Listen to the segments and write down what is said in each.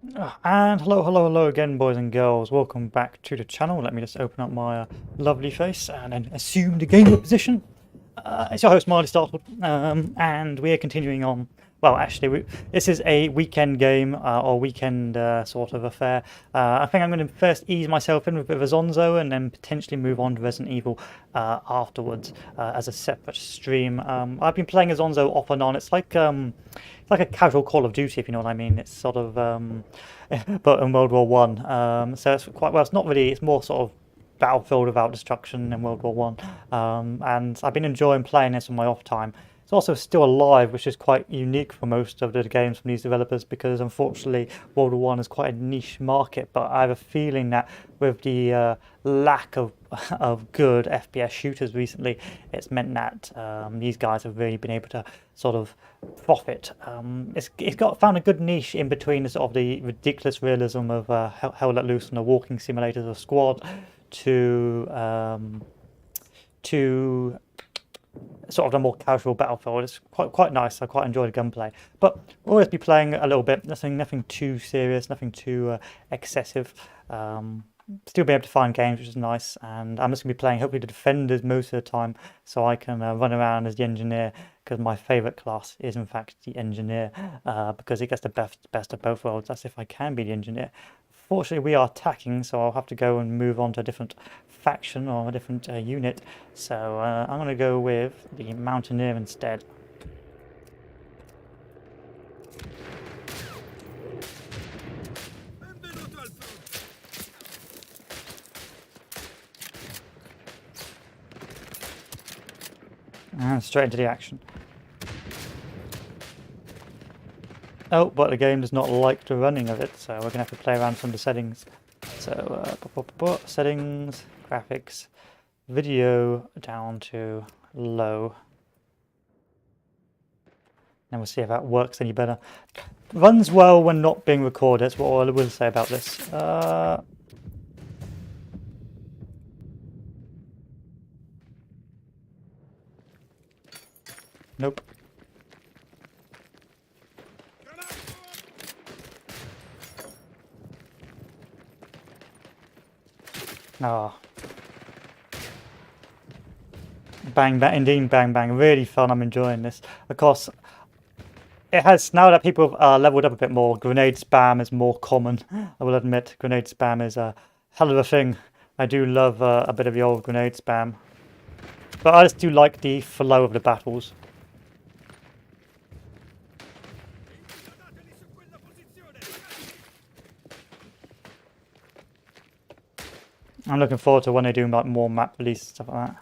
And hello again, boys and girls. Welcome back to the channel. Let me just open up my lovely face and then assume the gamer position. It's your host, Marley Startled, and we are continuing on. Well, actually, this is a weekend game or weekend sort of affair. I think I'm going to first ease myself in with a bit of ISONZO and then potentially move on to Resident Evil afterwards as a separate stream. I've been playing ISONZO off and on. It's like a casual Call of Duty, if you know what I mean. It's sort of, but in World War One. So it's quite well. It's not really. It's more sort of Battlefield without destruction in World War One, and I've been enjoying playing this on my off time. It's also still alive, which is quite unique for most of the games from these developers because unfortunately World War One is quite a niche market. But I have a feeling that with the lack of good FPS shooters recently, it's meant that these guys have really been able to sort of profit. It's got found a good niche in between the sort of the ridiculous realism of Hell Let Loose and the walking simulators of Squad to sort of a more casual Battlefield. It's quite nice. I quite enjoy the gunplay, but we'll always be playing a little bit. Nothing too serious, nothing too excessive. Still be able to find games, which is nice. And I'm just gonna be playing hopefully the defenders most of the time, so I can run around as the engineer. Because my favourite class is in fact the engineer, because it gets the best of both worlds. That's if I can be the engineer. Fortunately, we are attacking, so I'll have to go and move on to a different faction or a different unit. So I'm going to go with the Mountaineer instead. And straight into the action. Oh, but the game does not like the running of it, so we're going to have to play around some of the settings. So, settings, graphics, video down to low. And we'll see if that works any better. Runs well when not being recorded, that's what I will say about this. Nope. Ah. Bang bang, indeed, bang bang. Really fun. I'm enjoying this. Of course, it has now that people have leveled up a bit more. Grenade spam is more common. I will admit, grenade spam is a hell of a thing. I do love a bit of the old grenade spam, but I just do like the flow of the battles. I'm looking forward to when they do like more map release stuff like that.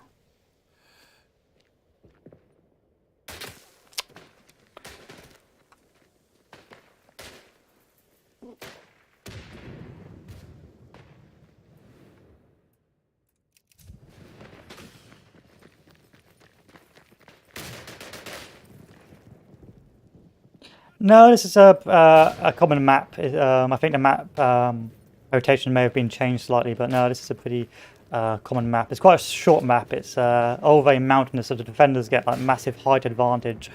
No, this is a common map. I think the map rotation may have been changed slightly, but no, this is a pretty common map. It's quite a short map. It's all very mountainous, so the defenders get like massive height advantage,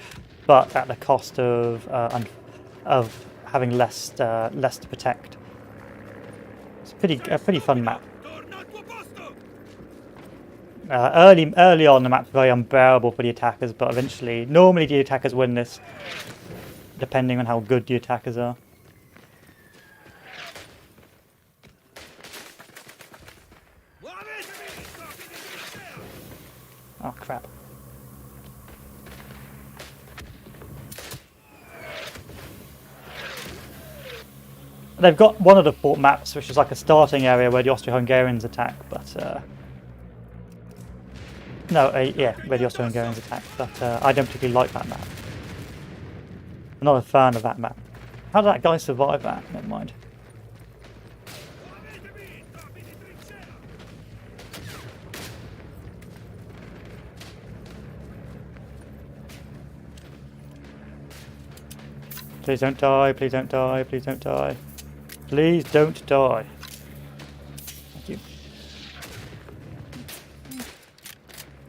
but at the cost of having less to protect. It's a pretty fun map. Early on, the map's very unbearable for the attackers, but eventually, normally the attackers win this, depending on how good the attackers are. Oh crap. They've got one of the port maps, which is like a starting area where the Austro-Hungarians attack, but yeah, where the Austro-Hungarians attack, but I don't particularly like that map. I'm not a fan of that map. How did that guy survive that? Never mind. Please don't die, please don't die, please don't die. Please don't die. Thank you.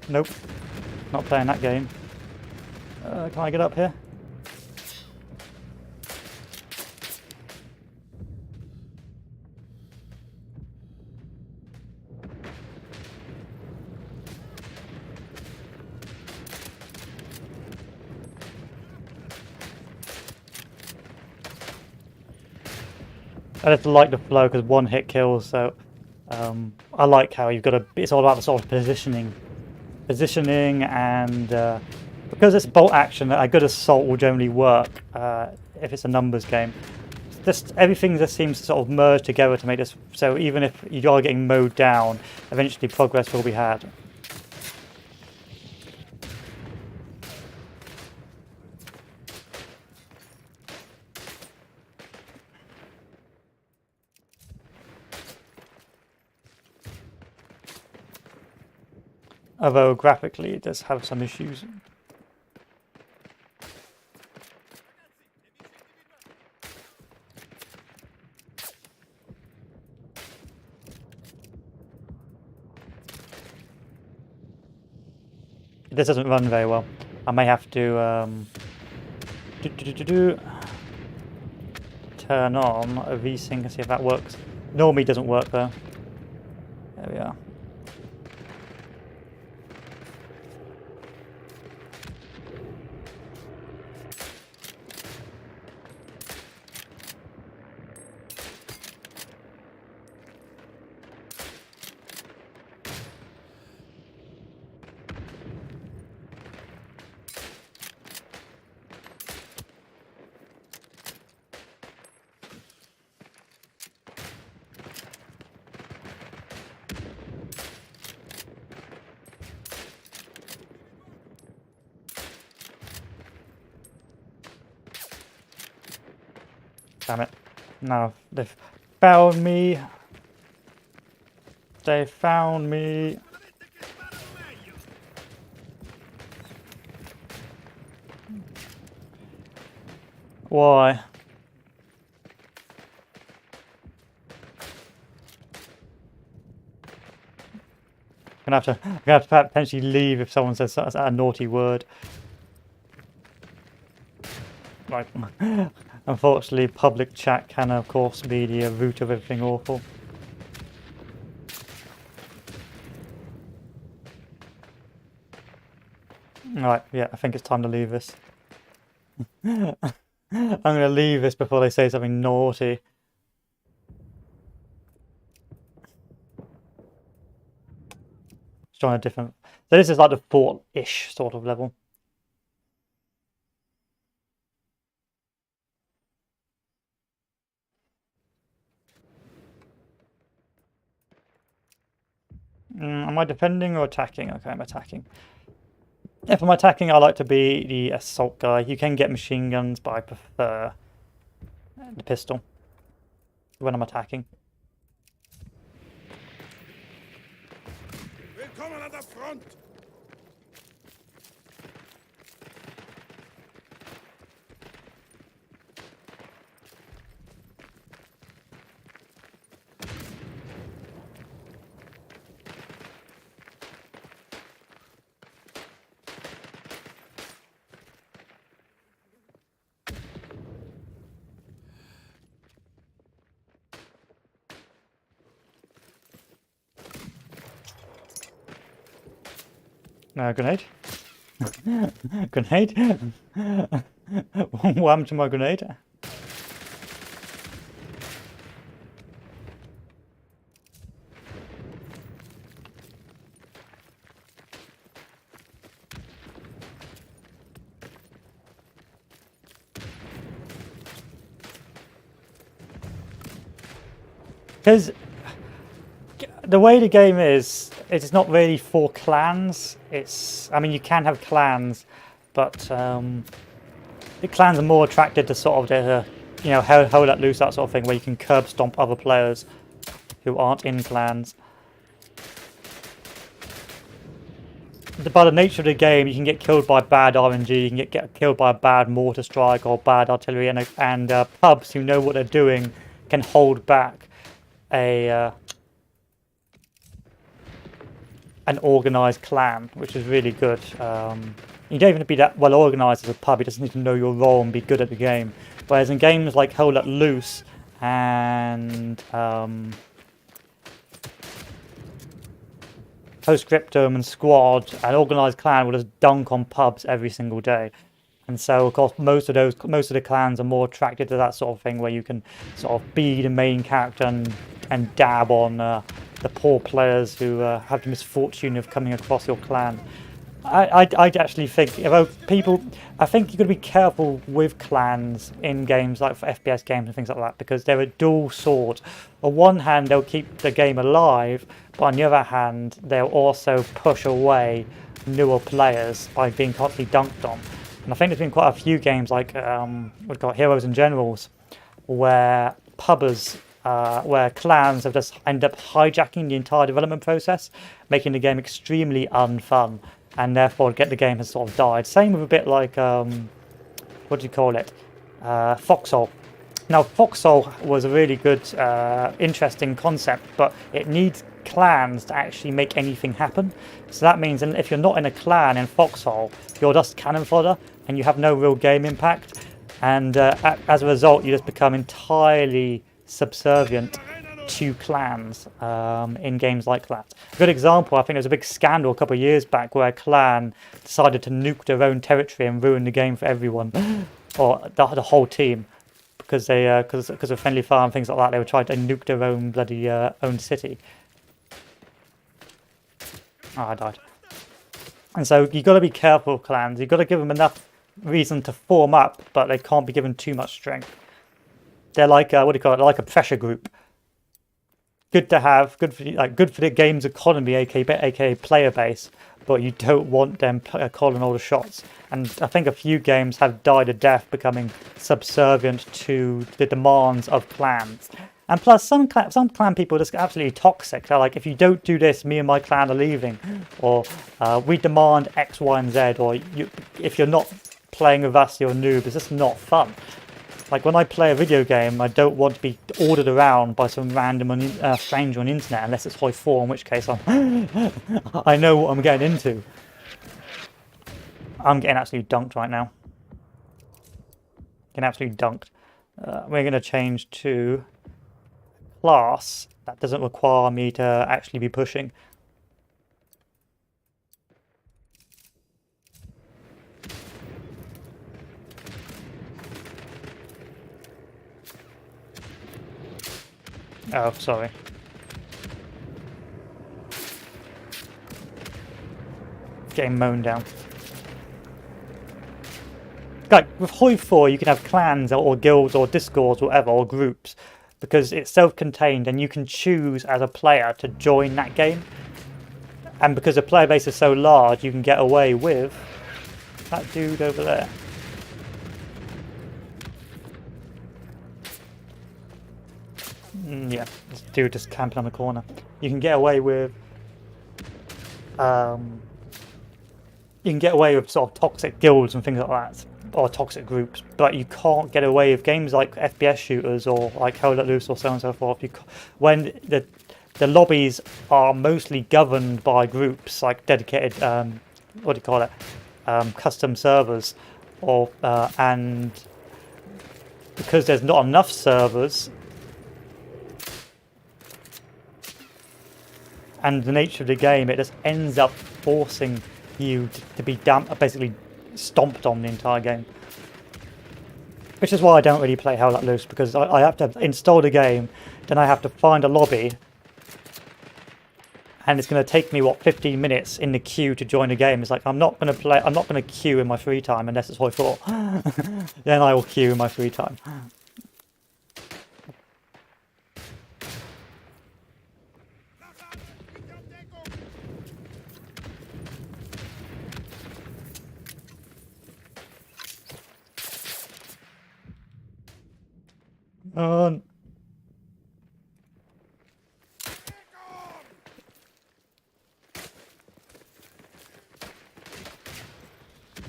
Nope. Not playing that game. Can I get up here? I just like the flow because one hit kills. So I like how you've got to. It's all about the sort of positioning, and because it's bolt action, a good assault will generally work if it's a numbers game. Just everything just seems to sort of merge together to make this. So even if you are getting mowed down, eventually progress will be had. Although graphically it does have some issues. This doesn't run very well. I may have to turn on a VSync and see if that works. Normally it doesn't work though. There we are. Damn it. No, they've found me. They found me. Why? I'm gonna have to potentially leave if someone says a naughty word. Right. Unfortunately, public chat can, of course, be the root of everything awful. Right, yeah, I think it's time to leave this. I'm going to leave this before they say something naughty. Let's try a different... So this is like the fort-ish sort of level. Am I defending or attacking? Okay, I'm attacking. If I'm attacking, I like to be the assault guy. You can get machine guns, but I prefer the pistol when I'm attacking. Willkommen an der Front! Grenade. Grenade? What happened to my grenade? Because the way the game is, it's not really for clans. I mean, you can have clans, but the clans are more attracted to sort of the, you know, hold that loose, that sort of thing, where you can curb stomp other players who aren't in clans. By the nature of the game, you can get killed by bad RNG, you can get killed by a bad mortar strike or bad artillery, and pubs who know what they're doing can hold back an organised clan, which is really good. You don't even have to be that well organised as a pub, you just need to know your role and be good at the game. Whereas in games like Hold That Loose and Postscriptum and Squad, an organised clan will just dunk on pubs every single day. And so, of course, most of the clans are more attracted to that sort of thing, where you can sort of be the main character and dab on the poor players who have the misfortune of coming across your clan. I actually think, I think you've got to be careful with clans in games like for FPS games and things like that, because they're a dual sword. On one hand, they'll keep the game alive, but on the other hand, they'll also push away newer players by being constantly dunked on. And I think there's been quite a few games like we've got Heroes and Generals, where where clans have just ended up hijacking the entire development process, making the game extremely unfun, and therefore the game has sort of died. Same with a bit like what do you call it, Foxhole. Now, Foxhole was a really good, interesting concept, but it needs clans to actually make anything happen. So that means if you're not in a clan in Foxhole, you're just cannon fodder and you have no real game impact. And as a result, you just become entirely subservient to clans in games like that. A good example, I think there was a big scandal a couple of years back where a clan decided to nuke their own territory and ruin the game for everyone, or the whole team. Because of friendly fire and things like that, they were trying to nuke their own bloody own city. Oh, I died. And so you've got to be careful with clans. You've got to give them enough reason to form up, but they can't be given too much strength. They're like what do you call it? They're like a pressure group. Good to have, good for the game's economy, aka player base, but you don't want them calling all the shots. And I think a few games have died a death becoming subservient to the demands of clans. And plus, some clan people are just absolutely toxic. They're like, if you don't do this, me and my clan are leaving. Or we demand X, Y, and Z. Or if you're not playing with us, you're a noob. It's just not fun. Like, when I play a video game, I don't want to be ordered around by some random stranger on the internet, unless it's Hoi 4, in which case I know what I'm getting into. I'm getting absolutely dunked right now. Getting absolutely dunked. We're going to change to class that doesn't require me to actually be pushing. Oh, sorry. Getting mown down. Like, with Hoi 4, you can have clans or guilds or discords or whatever, or groups, because it's self-contained and you can choose as a player to join that game. And because the player base is so large, you can get away with that dude over there. Yeah, this dude just camping on the corner. You can get away with sort of toxic guilds and things like that, or toxic groups, but you can't get away with games like FPS shooters or like Hell Let Loose or so on and so forth. When the lobbies are mostly governed by groups like dedicated, what do you call it, custom servers, or and because there's not enough servers. And the nature of the game, it just ends up forcing you to be basically stomped on the entire game. Which is why I don't really play Hell Let Loose, because I have to install the game, then I have to find a lobby, and it's going to take me, 15 minutes in the queue to join the game. It's like, I'm not going to queue in my free time unless it's Hoi 4. Then I will queue in my free time.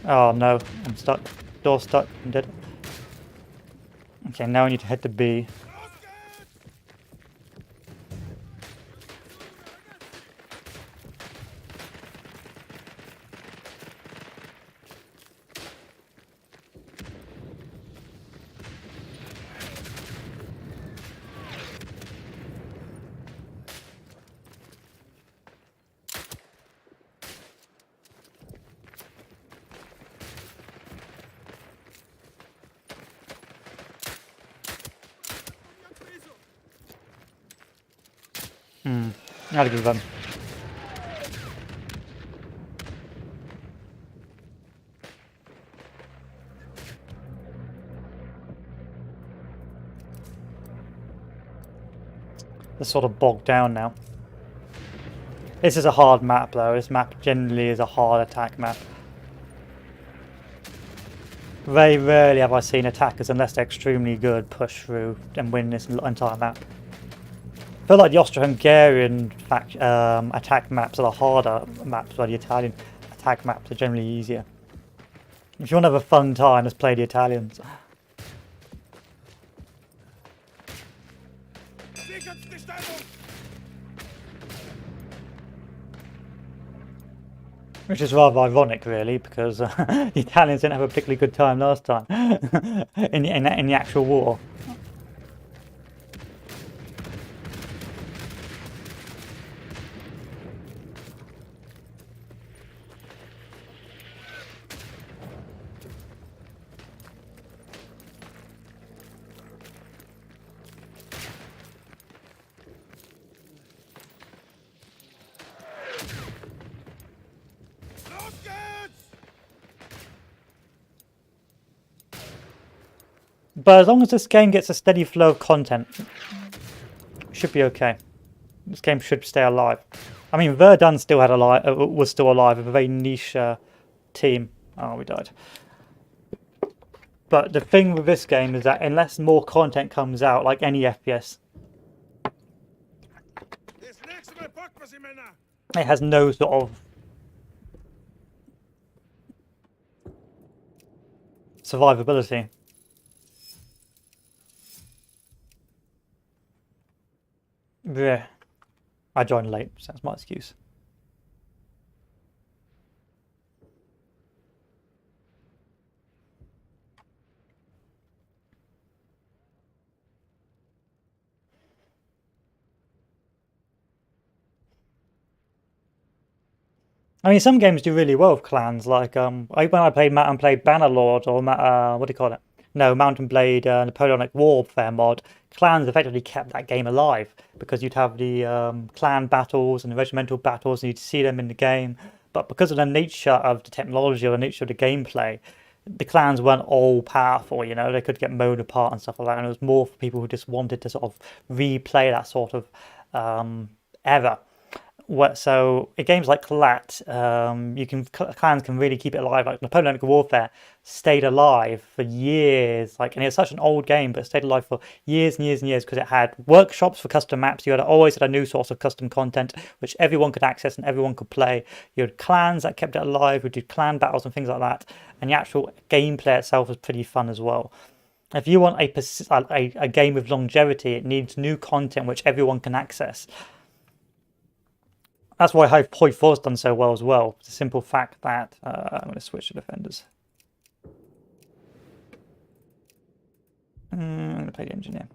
Oh no, I'm stuck. Door stuck. I'm dead. Okay, now I need to head to B. I'll give them. They're sort of bogged down now. This is a hard map though. This map generally is a hard attack map. Very rarely have I seen attackers, unless they're extremely good, push through and win this entire map. I feel like the Austro-Hungarian attack maps are the harder maps, while the Italian attack maps are generally easier. If you want to have a fun time, let's play the Italians. Which is rather ironic, really, because the Italians didn't have a particularly good time last time in the actual war. But as long as this game gets a steady flow of content, it should be okay. This game should stay alive. I mean, Verdun still had was still alive, a very niche team. Oh, we died. But the thing with this game is that unless more content comes out, like any FPS, it has no sort of survivability. Yeah, I joined late, so that's my excuse. I mean, some games do really well with clans. Like when I played Bannerlord or what do you call it? No, Mountain Blade Napoleonic Warfare mod. Clans effectively kept that game alive because you'd have the clan battles and the regimental battles, and you'd see them in the game. But because of the nature of the technology or the nature of the gameplay, the clans weren't all powerful. You know, they could get mown apart and stuff like that. And it was more for people who just wanted to sort of replay that sort of era. So in games like Collat, clans can really keep it alive. Like Napoleonic Warfare stayed alive for years. And it's such an old game, but it stayed alive for years and years and years because it had workshops for custom maps. You always had a new source of custom content which everyone could access and everyone could play. You had clans that kept it alive, who did clan battles and things like that. And the actual gameplay itself was pretty fun as well. If you want a game with longevity, it needs new content which everyone can access. That's why Hoi 4's done so well as well. The simple fact that I'm going to switch to defenders. I'm going to play the engineer.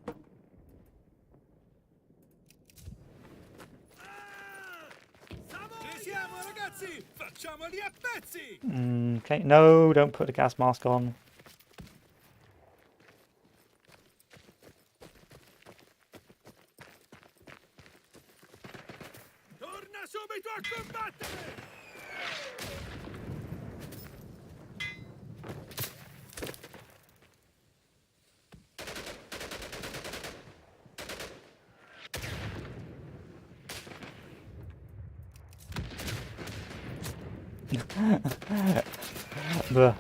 Okay, no, don't put the gas mask on. But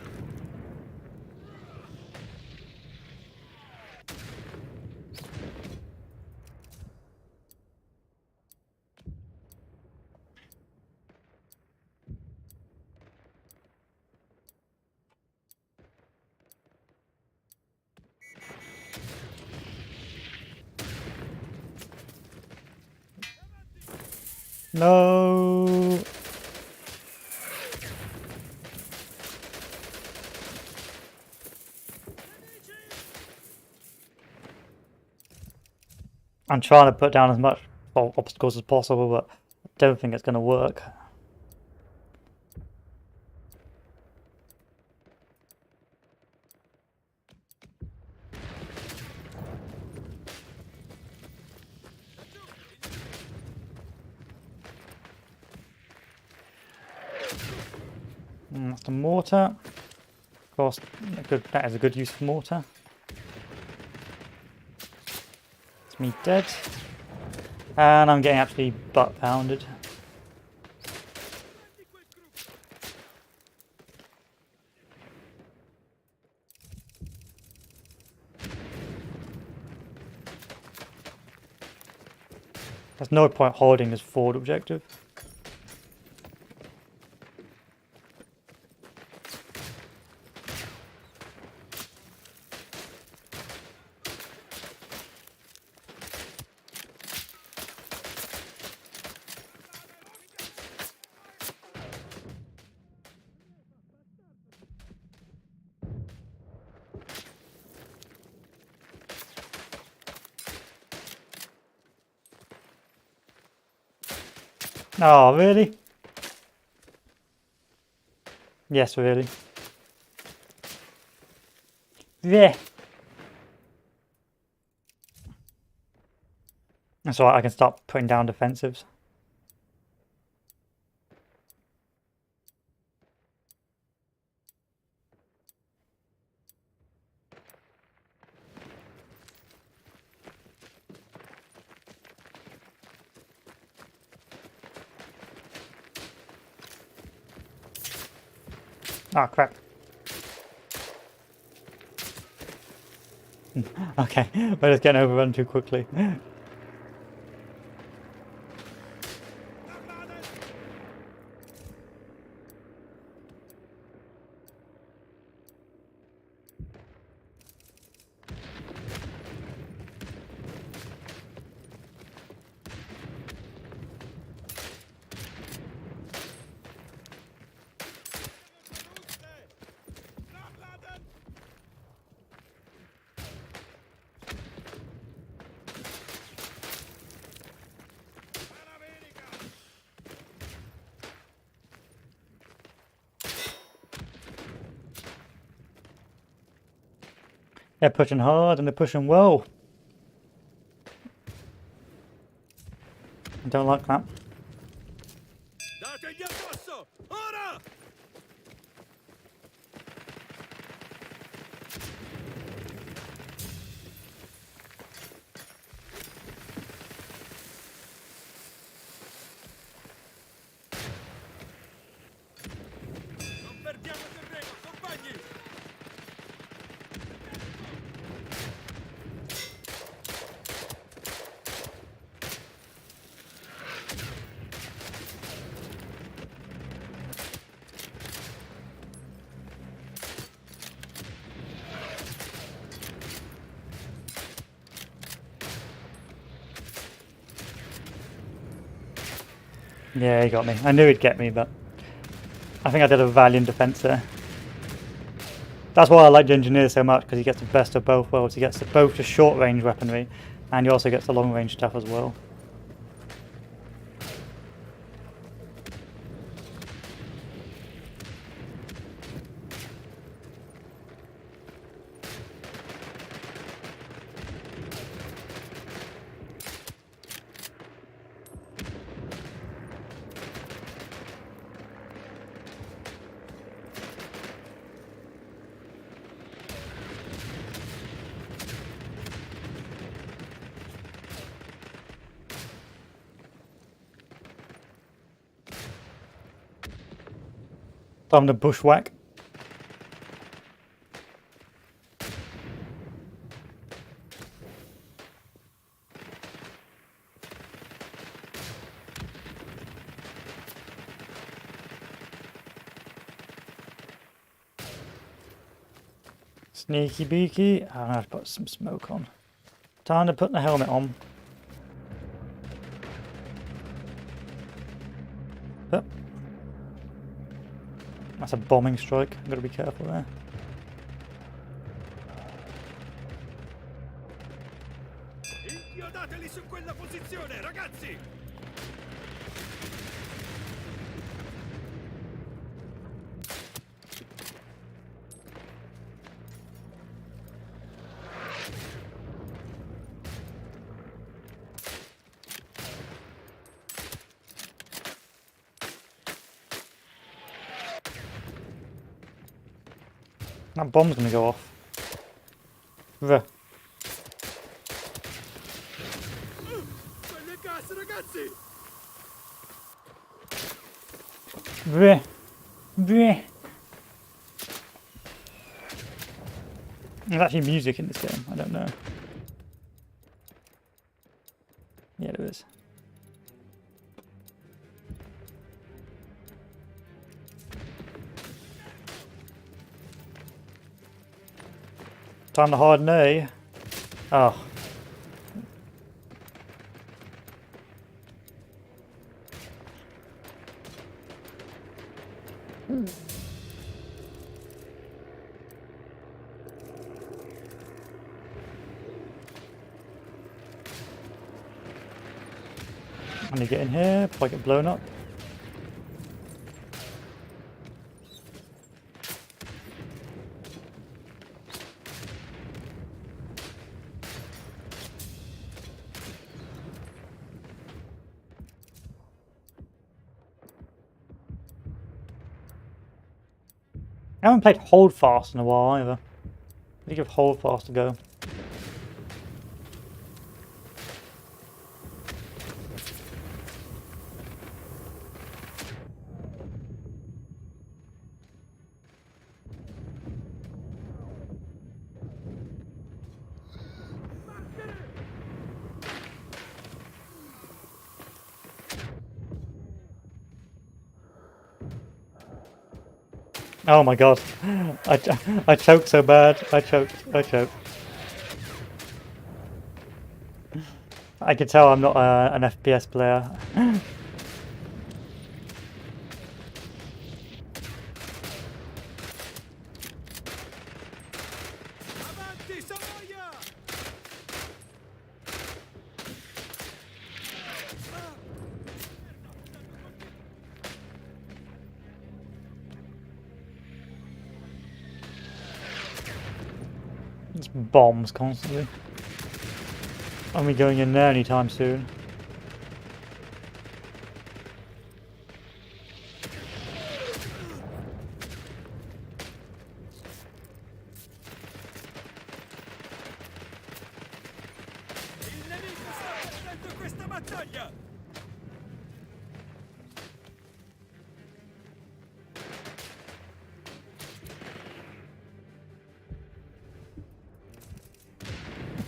no. I'm trying to put down as much obstacles as possible, but I don't think it's going to work. That's the mortar. Of course, that is a good use for mortar. It's me dead. And I'm getting absolutely butt pounded. There's no point holding this forward objective. Oh, really? Yes, really. Yeah. That's alright, I can start putting down defensives. Ah, crap. Okay, we're just getting overrun too quickly. They're pushing hard and they're pushing well. I don't like that. Yeah, he got me. I knew he'd get me, but I think I did a valiant defense there. That's why I like the engineer so much, because he gets the best of both worlds. He gets both the short range weaponry, and he also gets the long range stuff as well. Time to bushwhack. Sneaky beaky. I'm gonna have to put some smoke on. Time to put the helmet on. Oh. That's a bombing strike. I've got to be careful there. Inchiodateli su quella posizione, ragazzi! That bomb's gonna go off. Ruh. Quelle gas, ragazzi! Ruh. Ruh. There's actually music in this game, I don't know. Yeah, there is. Time to hide an A. Oh. I'm gonna get in here before I get blown up. I haven't played Hold Fast in a while either. Let me give Hold Fast a go. Oh my god. I choked so bad. I choked. I can tell I'm not an FPS player. Avanti, Savoia! It's bombs constantly. Are we going in there anytime soon? Il nemico sta perdendo questa battaglia!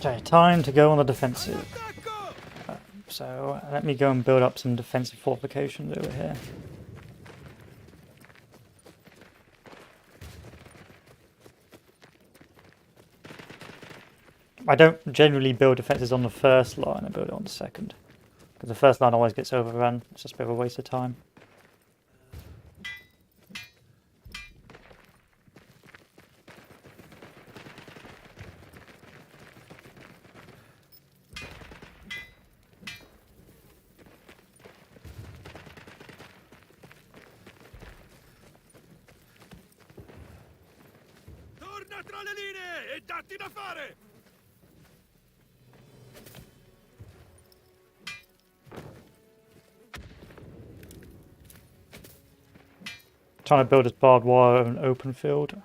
Okay, time to go on the defensive. Attacco! So let me go and build up some defensive fortifications over here. I don't generally build defenses on the first line, I build it on the second. Because the first line always gets overrun, it's just a bit of a waste of time. Torna tra le linee e datti da fare! Trying to build this barbed wire over an open field.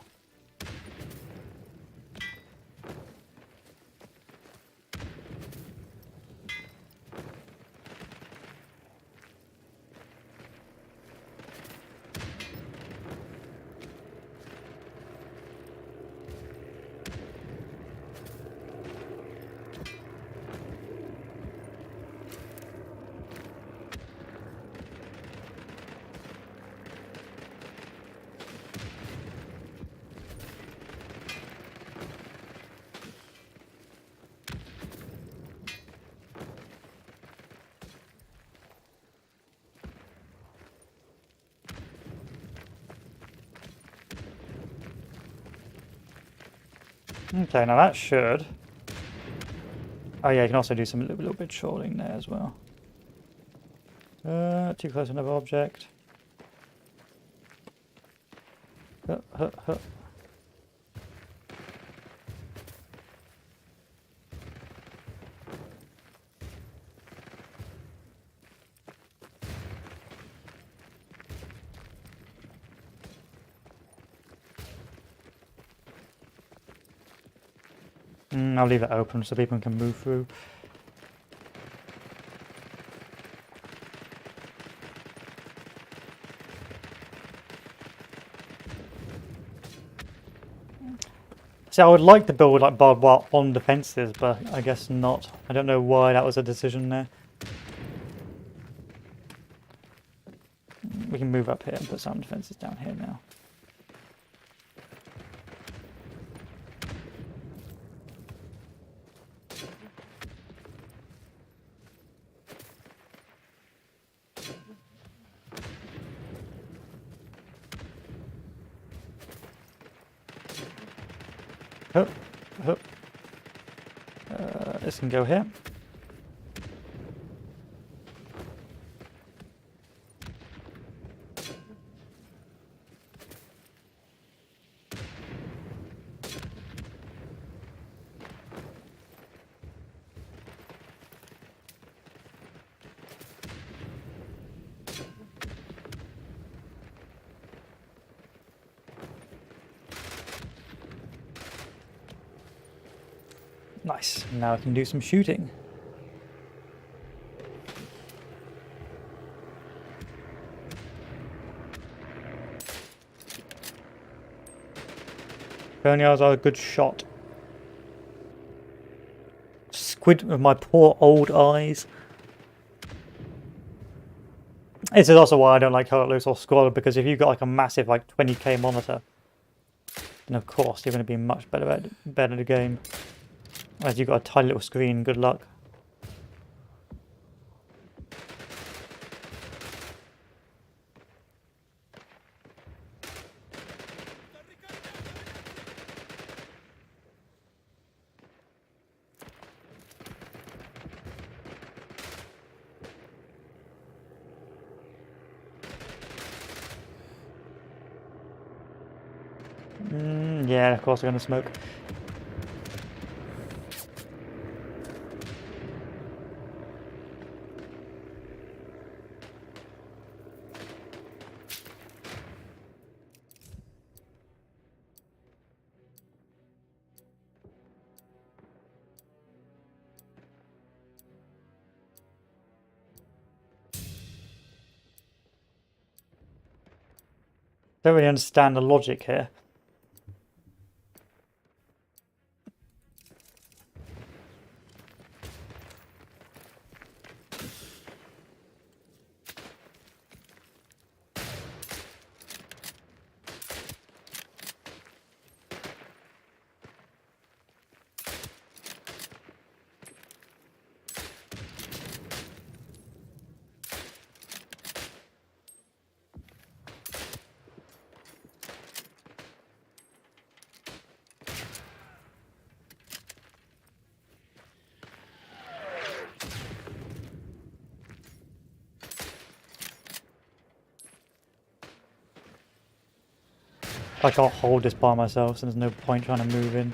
Okay, now that should... Oh yeah, you can also do some little bit of trolling there as well. Too close to another object. Huh, huh, huh. I'll leave it open so people can move through. See, I would like to build like barbed wire on the fences, but I guess not. I don't know why that was a decision there. We can move up here and put some defences down here now. Oh, oh. This can go here. Nice. Now I can do some shooting. Barnyards are a good shot. Squid with my poor old eyes. This is also why I don't like Hurt Loose or Squad, because if you've got like a massive like 20k monitor, then of course you're going to be much better at the game. As you've got a tiny little screen, good luck. Yeah, of course they're going to smoke. Don't really understand the logic here. I can't hold this by myself, so there's no point trying to move in.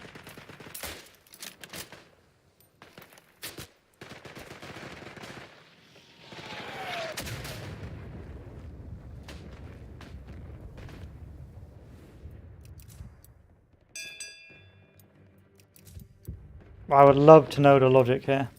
I would love to know the logic here.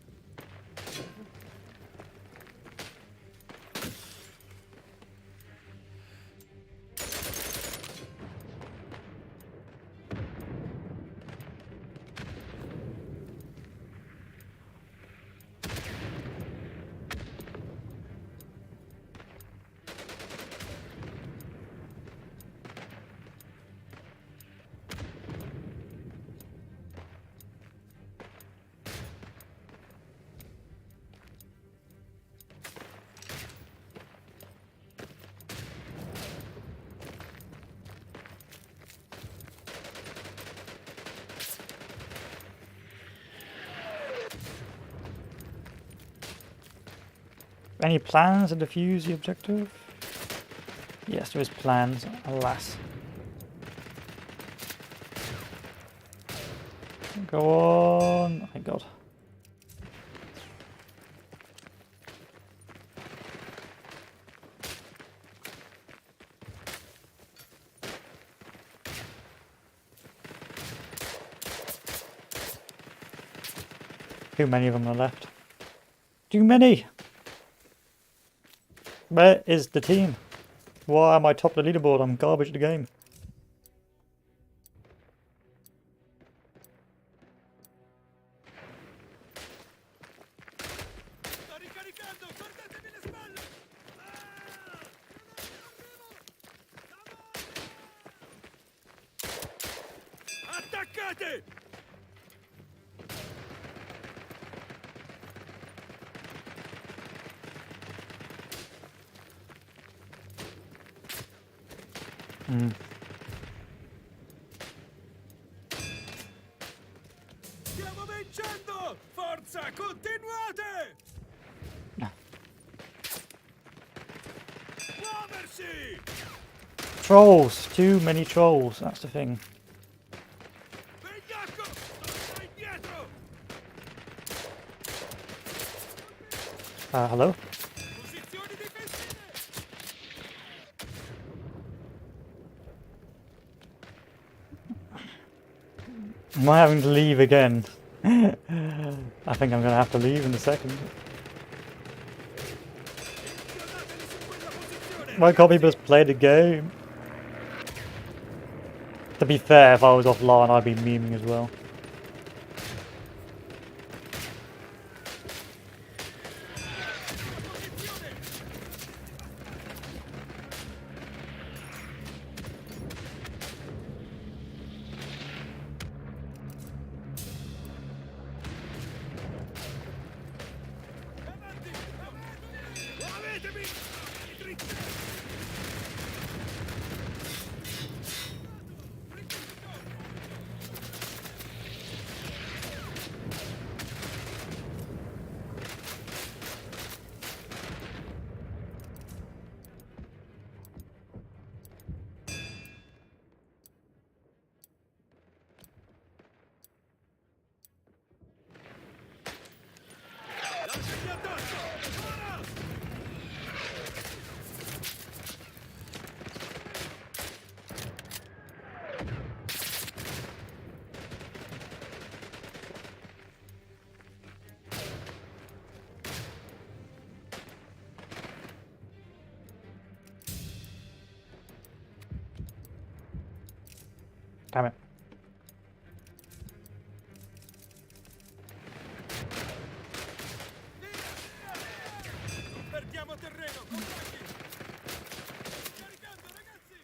Any plans to defuse the objective? Yes, there is plans, alas. Go on. Oh my god. Too many of them are left. Too many! Where is the team? Why am I top of the leaderboard? I'm garbage at the game. Sto ricaricando! Guardatevi le spalle! Ah! Attaccate! Stiamo vincendo! Forza, continuate! Muoversi! Trolls! Too many trolls, that's the thing. Vigliacco! Torna indietro! Hello? Posizioni difensive! Am I having to leave again? I think I'm gonna have to leave in a second. Inchiodateli su quella posizione! Why can't people just play the game? To be fair, if I was offline, I'd be memeing as well. Avanti! Muovetevi! Dritti! Lasciati addosso! Ora! Damn it. Non perdiamo terreno! Contatti! Caricando, ragazzi!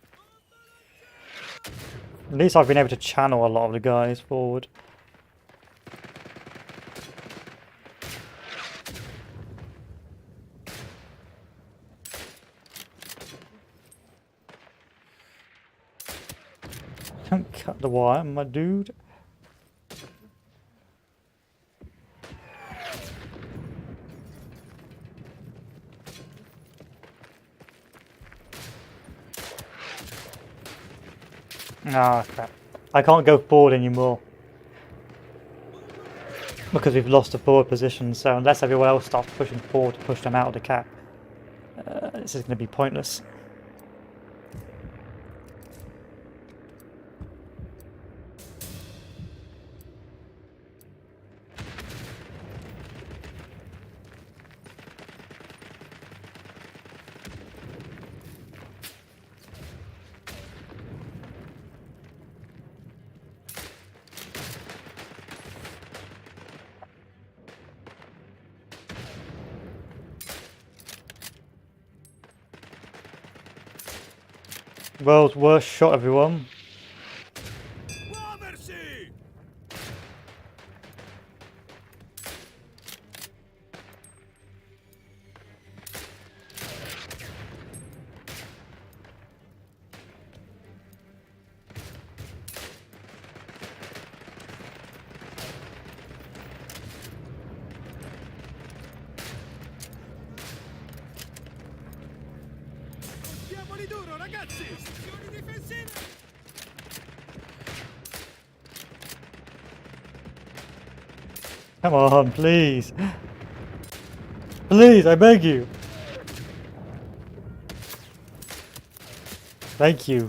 At least I've been able to channel a lot of the guys forward. Don't cut the wire, my dude. Ah, crap. I can't go forward anymore. Because we've lost the forward position, so unless everyone else starts pushing forward to push them out of the cap, this is going to be pointless. World's worst shot, everyone. Muoversi! Diamoli duro, ragazzi! Posizioni difensive! Come on, please. Please, I beg you. Thank you.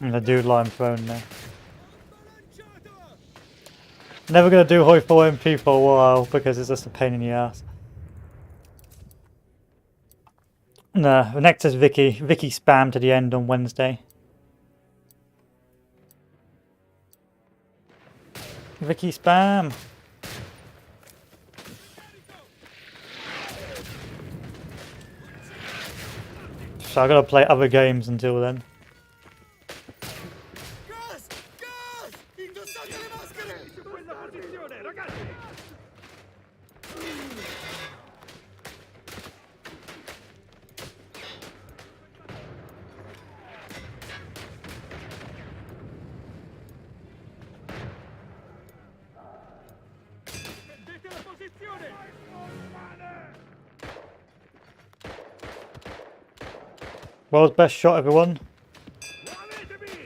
And the dude lying prone there. Lanciata! Never gonna do Hoi 4 MP for a while because it's just a pain in the ass. No, next is Vicky. Vicky spam to the end on Wednesday. Vicky spam. So I gotta play other games until then. Gas! Gas! Indossate le maschere! Su quella posizione, ragazzi! Prendete la posizione! World's best shot, everyone. Muovetevi!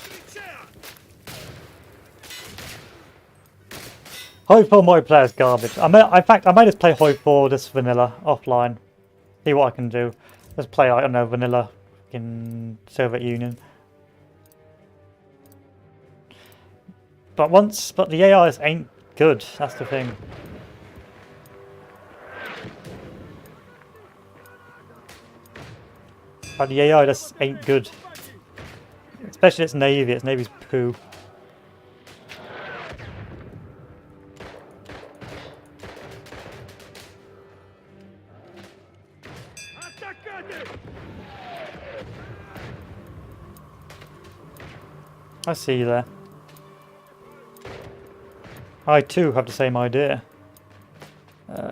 Trincea! Hoi 4 multiplayer is garbage. In fact, I might just play Hoi 4 just vanilla offline. See what I can do. Just play, I don't know, vanilla in Soviet Union. But the AIs ain't good. That's the thing. But the AI just ain't good. Especially its Navy. Its Navy's poo. Attaccate! I see you there. I too have the same idea.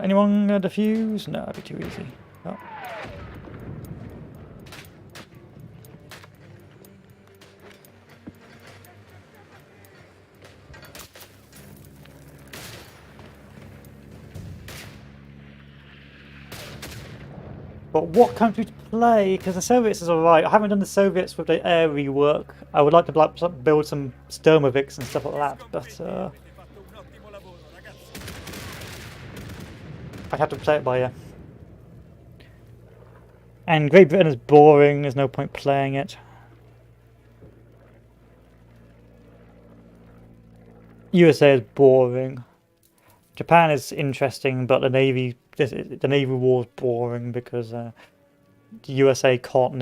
Anyone defuse? No, that'd be too easy. Oh. But what country to play? Because the Soviets is alright. I haven't done the Soviets with the air rework. I would like to build some Sturmovics and stuff like that, but Avete fatto un ottimo lavoro, ragazzi! I'd have to play it by ear. And Great Britain is boring. There's no point playing it. USA is boring. Japan is interesting, but the Navy war is boring because the USA can't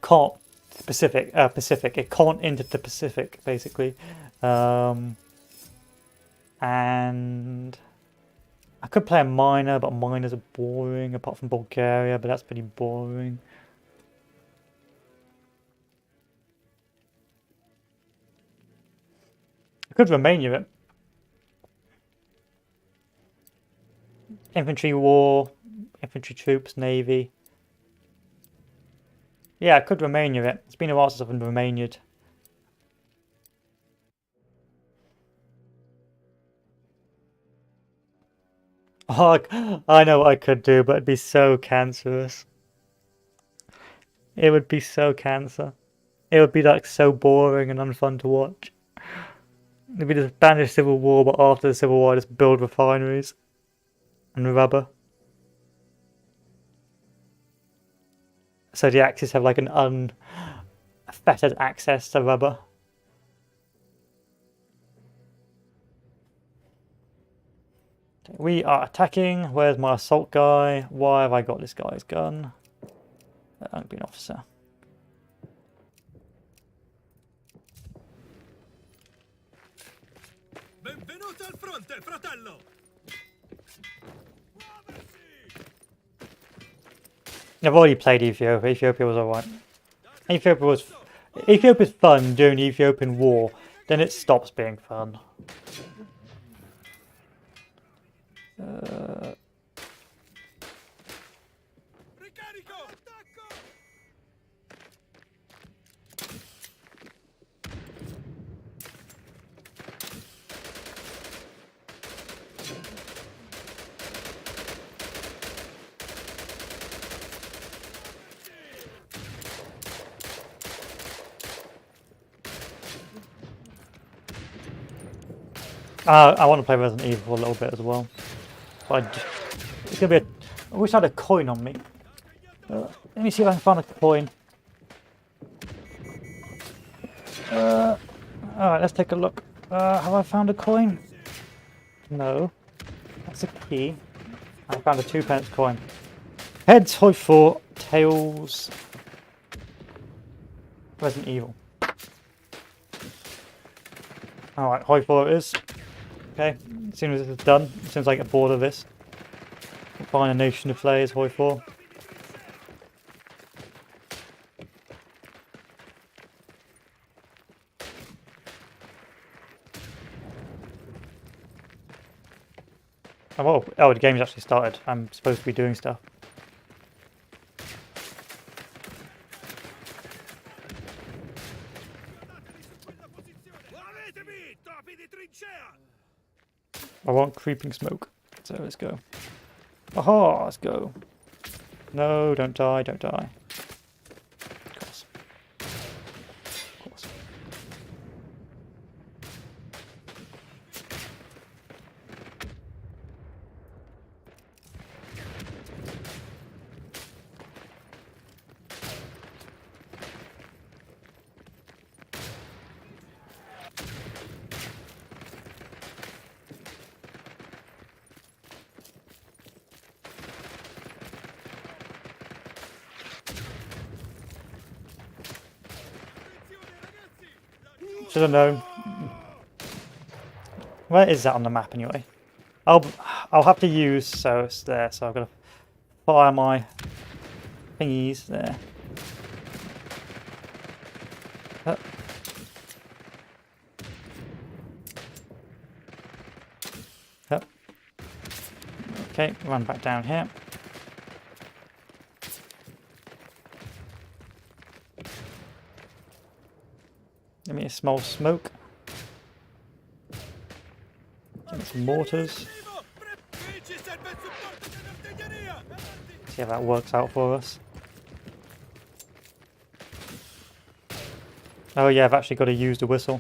can't Pacific. It can't enter the Pacific basically, and I could play a minor, but minors are boring. Apart from Bulgaria, but that's pretty boring. I could Romania it. Infantry war, infantry troops, navy. Yeah, I could Romania it. It's been a while since I've been Romania'd. Oh, I know what I could do, but it'd be so cancerous. It would be so cancer. It would be like so boring and unfun to watch. It'd be the Spanish Civil War, but after the Civil War, I just build refineries and rubber. So the Axis have like an unfettered access to rubber. Okay, we are attacking. Where's my assault guy? Why have I got this guy's gun? I'll be an officer. Benvenuto al fronte, fratello! I've already played Ethiopia. Ethiopia was alright. Ethiopia's fun during the Ethiopian War. Then it stops being fun. Ricarico! Attacco! I want to play Resident Evil for a little bit as well. But it's gonna be I wish I had a coin on me. Let me see if I can find a coin. Alright, let's take a look. Have I found a coin? No. That's a key. I found a 2 pence coin. Heads, Hoi 4, tails, Resident Evil. Alright, Hoi 4 it is. Okay, as soon as it's done, as soon as I get bored of this, we'll find a nation to play as Hoi 4. Oh, the game's actually started. I'm supposed to be doing stuff. Muovetevi, topi di trincea! I want creeping smoke. So let's go. Aha, let's go. No, don't die, don't die. Of course. Of course. Should have known. Where is that on the map anyway? I'll have to use, so it's there. So I've got to fire my thingies there. Up. Okay, run back down here. Give me a small smoke. Give me some mortars. See how that works out for us. Oh yeah, I've actually got to use the whistle.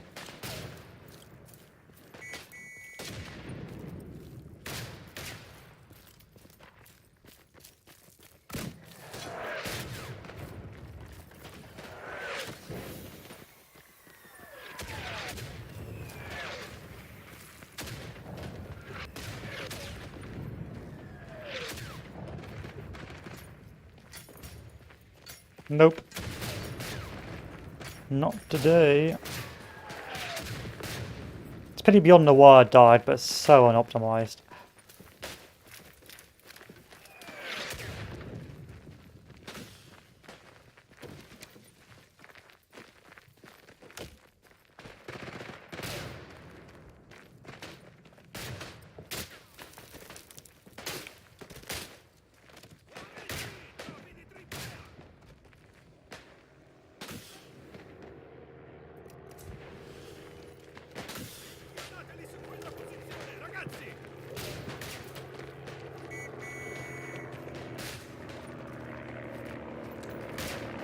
Nope. Not today. It's pretty beyond the wire died, but it's so unoptimized.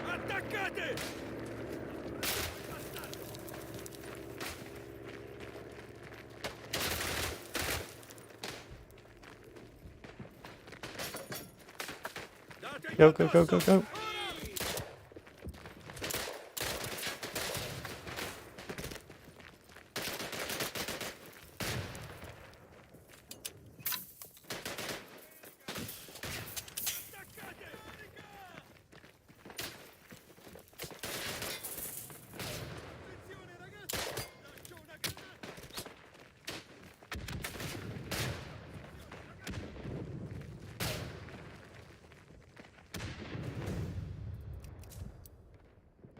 Attaccate! Go, go, go, go, go.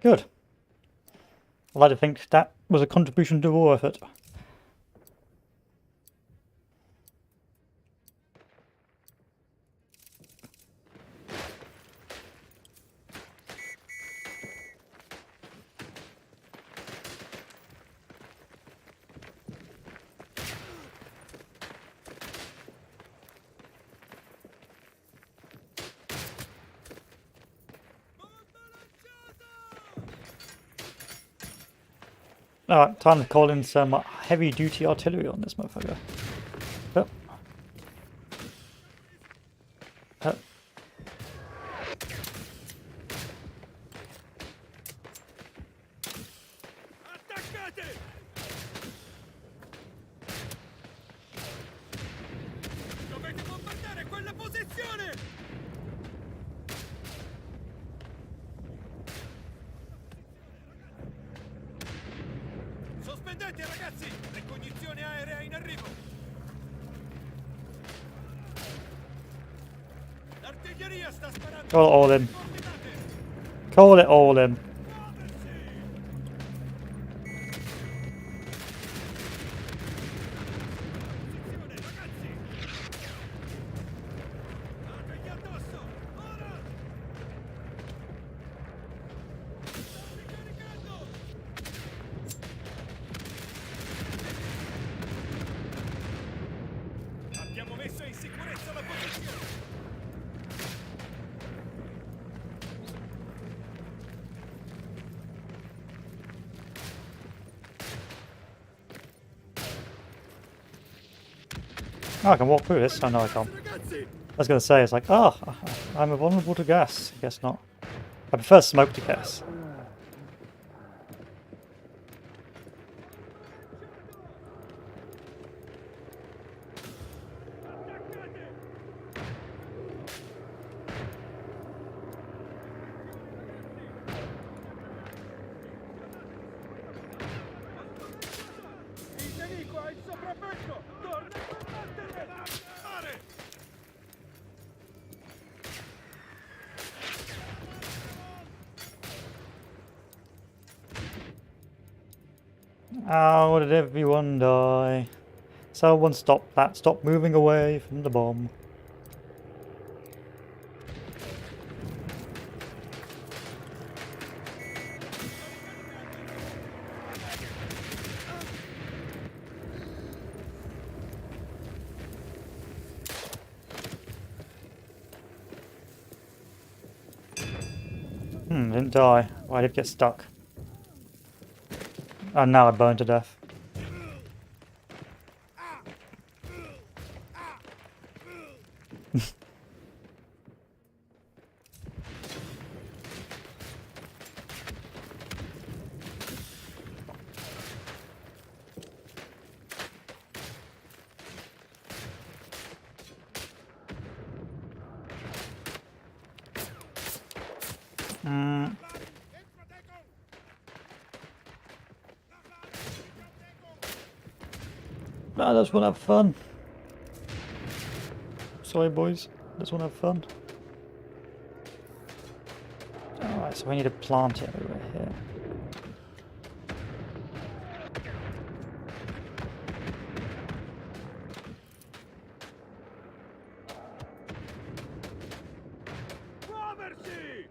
Good. I'd like to think that was a contribution to war effort. Alright, time to call in some heavy duty artillery on this motherfucker. Up. Up. L'artiglieria sta sparando. Call it all in. Coordinate. Call it all in. Posizione, ragazzi. Dategli addosso. Ora. State caricando. Abbiamo messo in sicurezza la posizione. Oh, I can walk through this. Oh no, I can't. Ragazzi. I was going to say, it's like, oh, I'm vulnerable to gas. Guess not. I prefer smoke to gas. Il nemico ha il sopravvento. Torna a combattere. Mare. How did everyone die? Someone stop that. Stop moving away from the bomb. Didn't die. Oh, I did get stuck. And now I burned to death. I just want to have fun. Sorry, boys. Just want to have fun. Alright, so we need to plant it over here. Muoversi.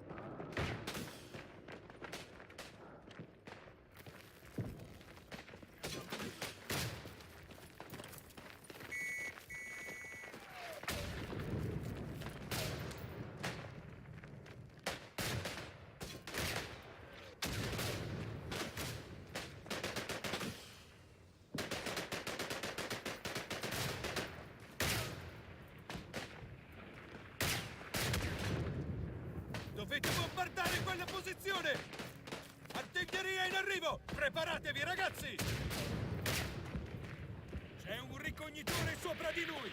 Dovete bombardare quella posizione! Artiglieria in arrivo! Preparatevi, ragazzi! C'è un ricognitore sopra di lui!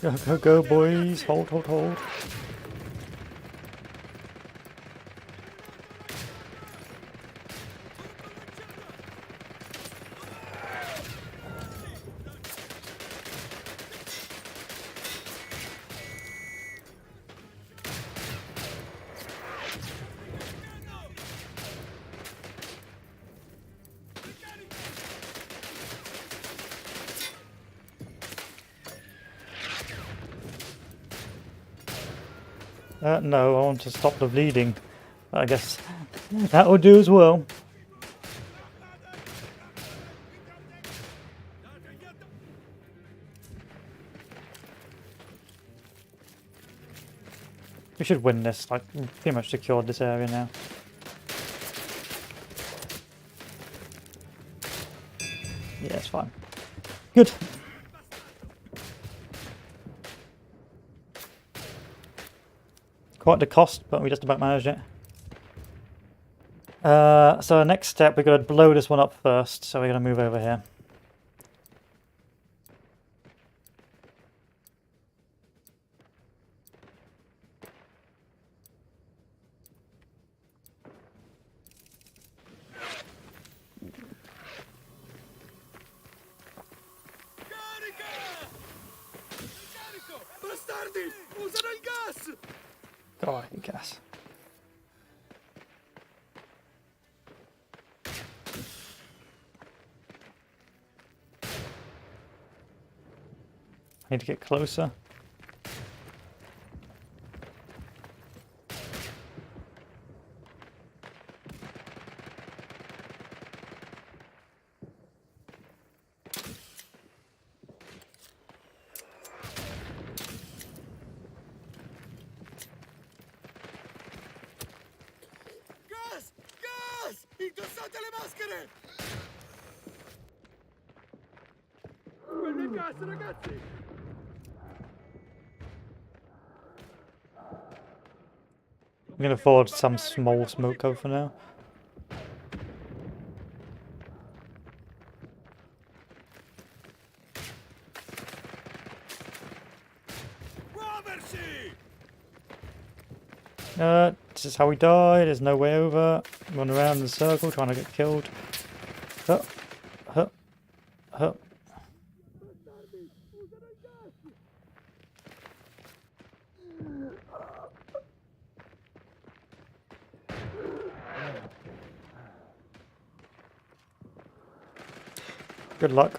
Go, go, go, boys. Hold, hold, hold. No, I want to stop the bleeding. I guess that will do as well. We should win this. Like, we've pretty much secured this area now. Yeah, it's fine. Good. Quite the cost, but we just about managed it. So our next step, we're going to blow this one up first. So we're going to move over here. Carica! Carico! Bastardi! Usano il gas! God, I guess. I need to get closer. Gas! Gas! Indossate le maschere! Quello è gas, ragazzi! I'm going to forward some small smoke cover for now. Muoversi! This is how we die. There's no way over. Run around in a circle trying to get killed. Huh. Huh. Huh. Good luck.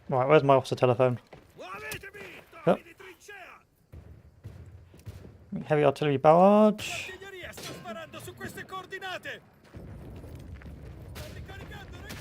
Right, where's my officer telephone? Muovetevi! Oh. Torri di trincea! Heavy artillery barrage. L'artiglieria sta sparando su queste coordinate! Sto ricaricando, ragazzi!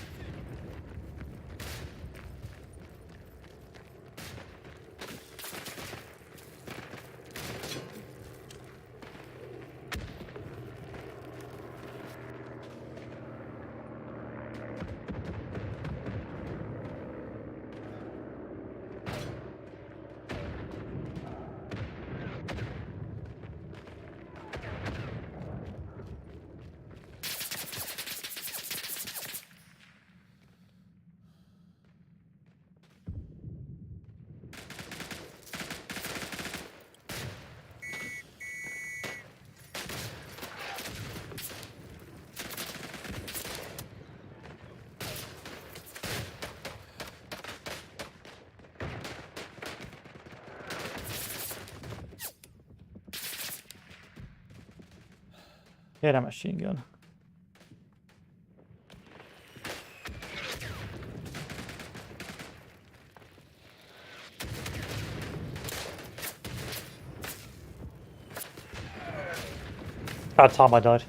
Yeah, that machine gun. Bad time I died.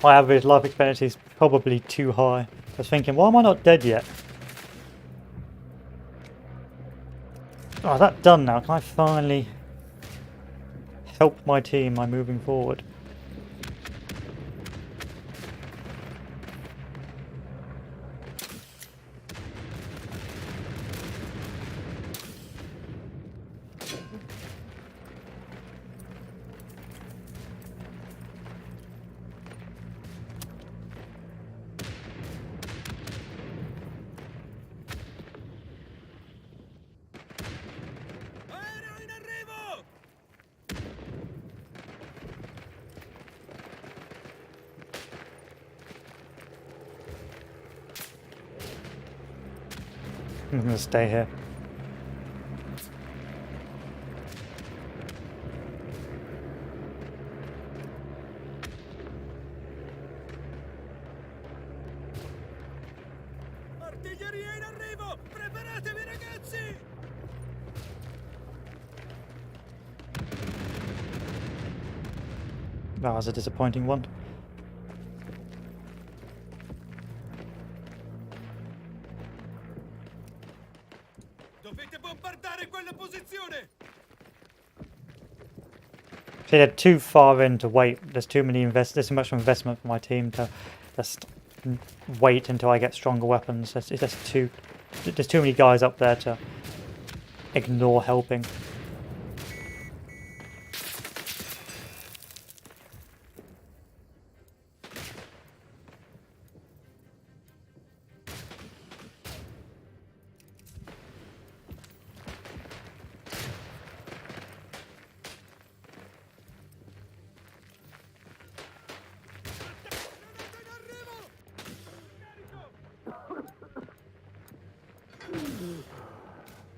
My average life expectancy is probably too high. I was thinking, why am I not dead yet? Oh, is that done now? Can I finally help my team by moving forward? I'm gonna stay here. Artiglieria in arrivo! Preparatevi, ragazzi! That was a disappointing one. Dovete bombardare quella posizione! See, they're too far in to wait. There's too much investment for my team to just wait until I get stronger weapons. There's too many guys up there to ignore helping.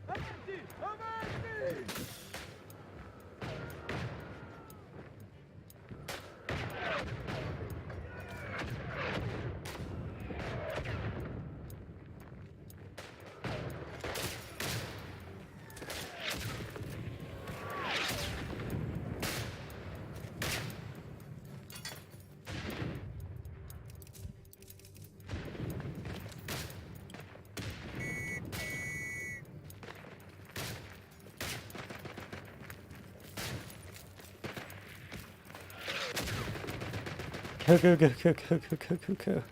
Avanti! Avanti! Go, go, go, go, go, go, go, go, go.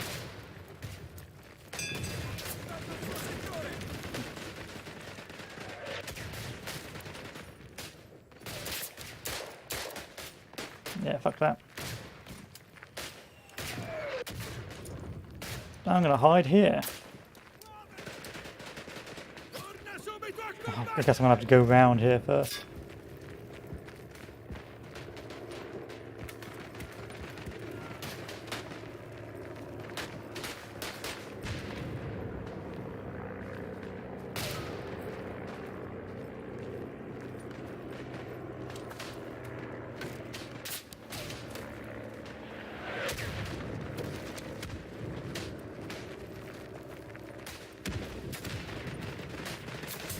Yeah, fuck that. I'm gonna hide here. Torna subito a Oh, I combattere! guess I'm gonna have to go round here first.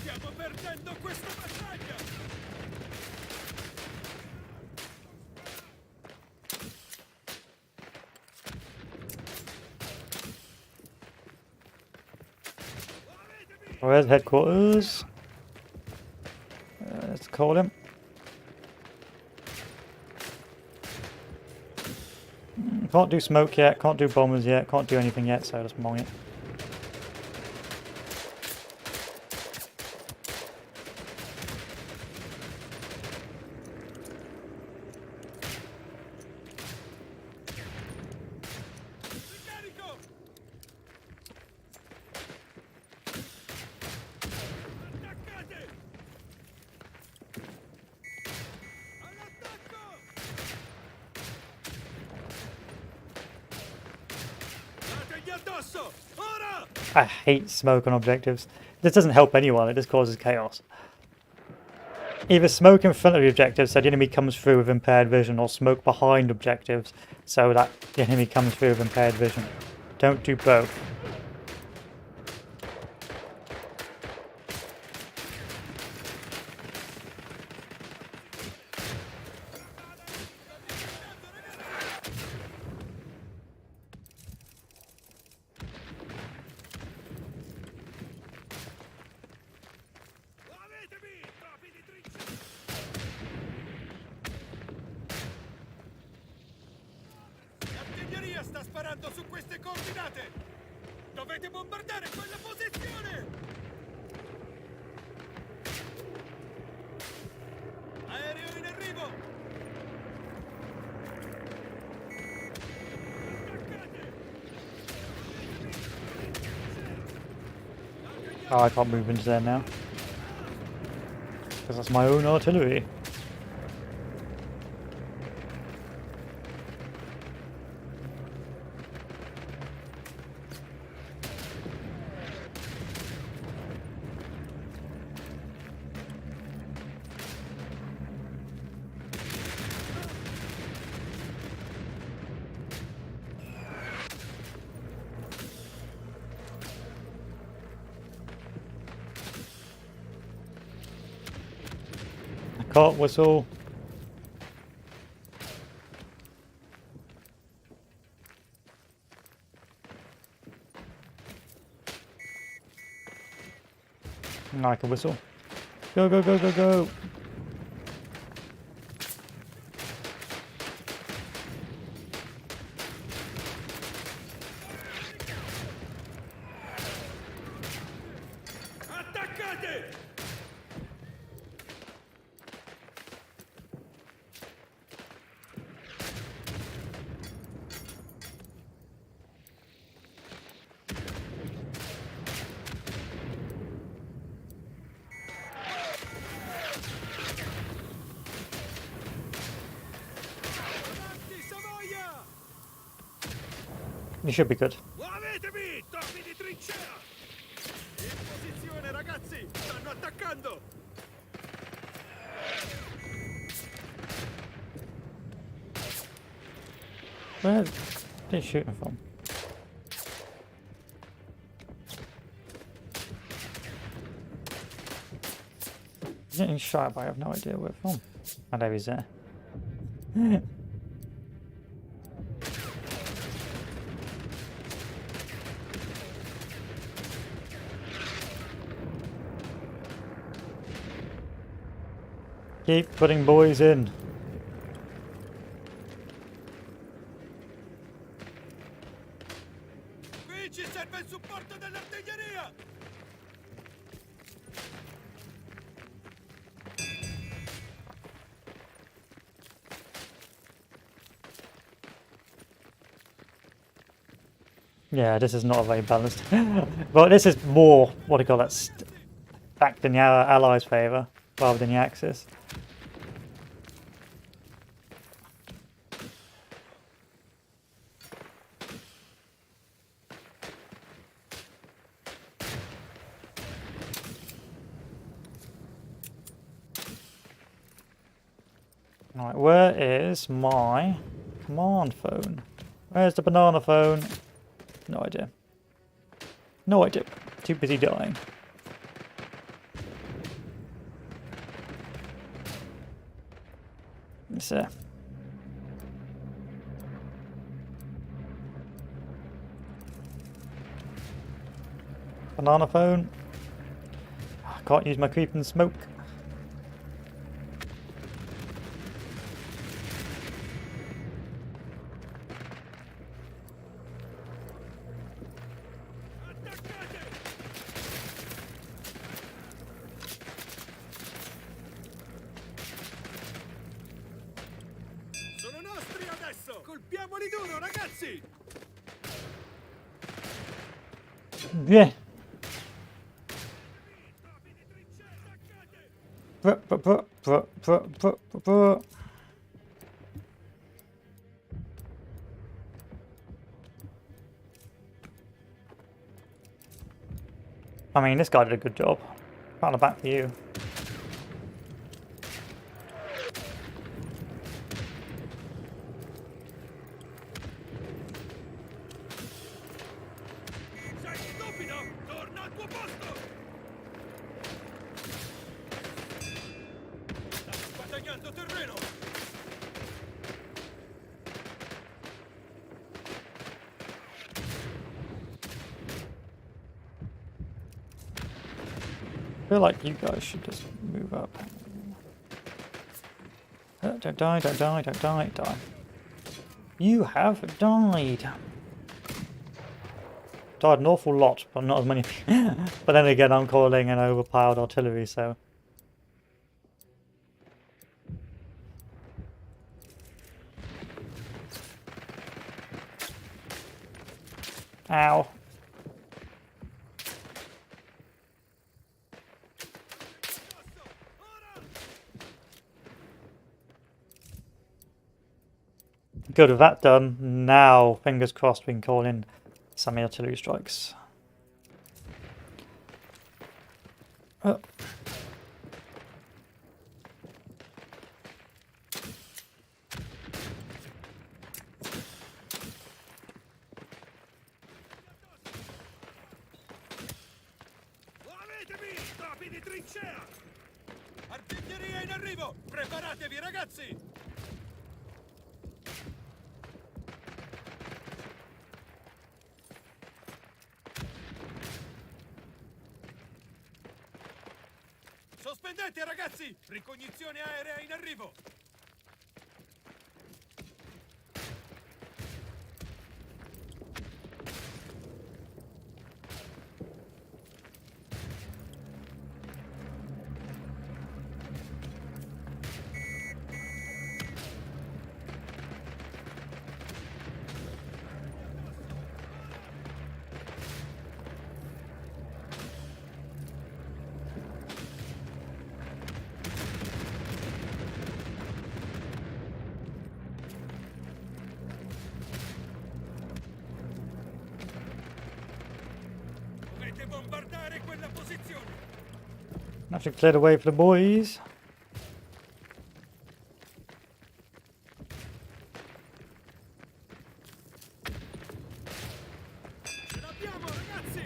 Stiamo perdendo questa battaglia! Where's headquarters? Let's call him. Can't do smoke yet, can't do bombers yet, can't do anything yet, so let's mong it. Ricarico! Attaccate! All'attacco! Dategli addosso! Ora! I hate smoke on objectives. This doesn't help anyone, it just causes chaos. Either smoke in front of the objectives so the enemy comes through with impaired vision, or smoke behind objectives so that the enemy comes through with impaired vision. Don't do both. Muovetevi! Tropi di trincea! L'artiglieria sta sparando su queste coordinate! Dovete bombardare quella posizione! Aereo in arrivo! Attaccate! Oh, I can't move into there now. Because that's my own artillery. Cart whistle. Like a whistle. Go, go, go, go, go. Attaccate! Avanti, Savoia! You should be good. Muovetevi, topi di trincea! In posizione, ragazzi! Stanno attaccando! Where are they shooting from? He's getting shot, but I have no idea where from. Oh, there he's there. Keep putting boys in. Qui ci serve il supporto dell'artiglieria! Yeah, this is not very balanced. But this is more, what do you call that, stacked in the Allies' favour rather than the Axis. Right, where is my command phone? Where's the banana phone? No idea. No idea. Too busy dying. It's banana phone. I can't use my creep and smoke. Sono nostri adesso! Colpiamoli duro, ragazzi! Yeah. Topi di trincea, attaccate! I mean, this guy did a good job. Pat on the back for you. Sei stupido? Torna al tuo posto! Stanno guadagnando terreno! I feel like you guys should just move up. Don't die, don't die, don't die, die. You have died. Died an awful lot, but not as many. But then again, I'm calling an overpowered artillery, so. Ow. Good, with that done, now, fingers crossed, we can call in some artillery strikes. Oh. Muovetevi, topi di trincea! Artiglieria in arrivo! Preparatevi, ragazzi! Sospendete, ragazzi! Ricognizione aerea in arrivo! Dovete bombardare quella posizione! Have to clear the way for the boys. Ce l'abbiamo, ragazzi!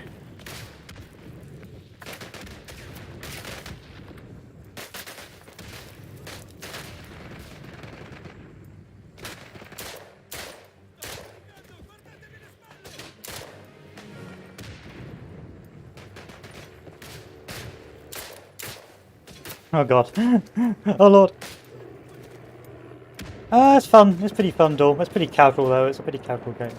Guardatevi le spalle! Oh god. Oh lord. It's fun. It's pretty fun, though. It's pretty casual, though. It's a pretty casual game.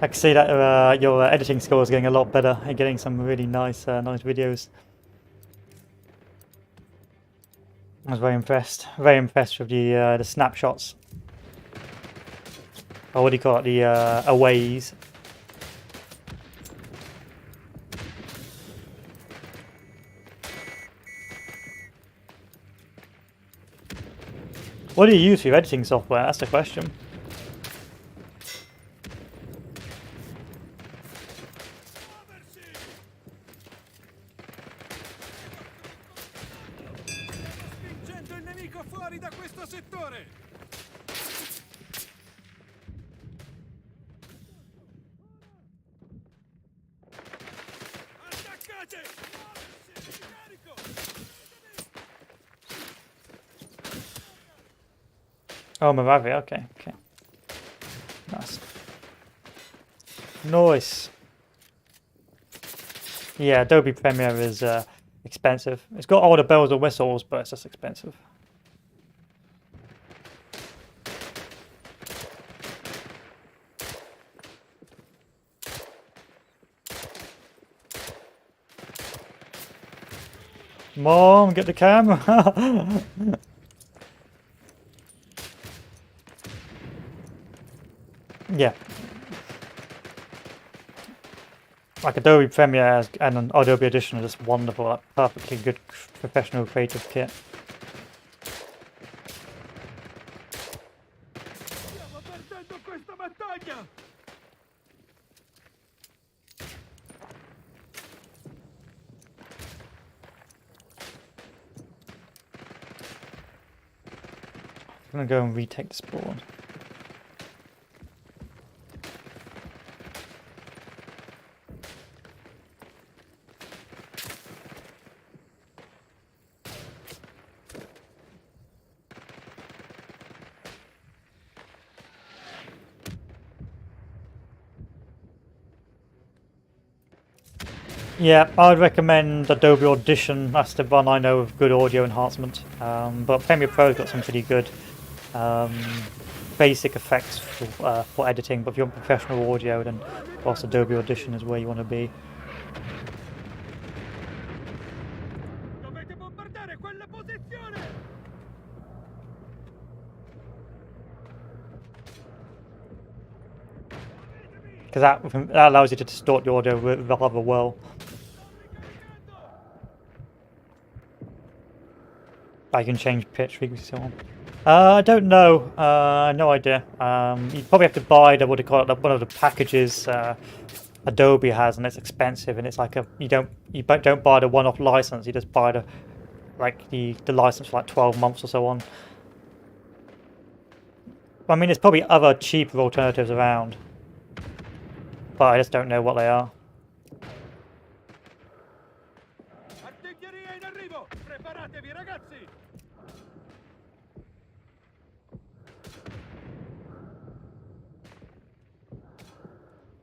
I can see that your editing skills are getting a lot better and getting some really nice, nice videos. I was very impressed. Very impressed with the snapshots. Or what do you call it? The aways. What do you use for your editing software? That's the question. Spingendo il nemico fuori da questo settore! Attaccate! Muoversi! Carico! Oh, Moravia. Okay, okay. Nice. Nice. Yeah, Adobe Premiere is expensive. It's got all the bells and whistles, but it's just expensive. Mom, get the camera! Yeah. Like Adobe Premiere and Adobe Audition are just wonderful, like perfectly good professional creative kit. Stiamo perdendo questa battaglia! I'm gonna go and retake the spawn. Yeah, I would recommend Adobe Audition. That's the one I know of good audio enhancement. But Premiere Pro's got some pretty good basic effects for editing. But if you want professional audio, then of course Adobe Audition is where you want to be. Dovete bombardare quella posizione! Because that allows you to distort your audio rather well. I can change pitch, frequency, so on. I don't know. No idea. You probably have to buy what do you call it? One of the packages Adobe has, and it's expensive. And it's like you don't buy the one-off license. You just buy the license for like 12 months or so on. I mean, there's probably other cheaper alternatives around, but I just don't know what they are. Artiglieria in arrivo! Preparatevi, ragazzi!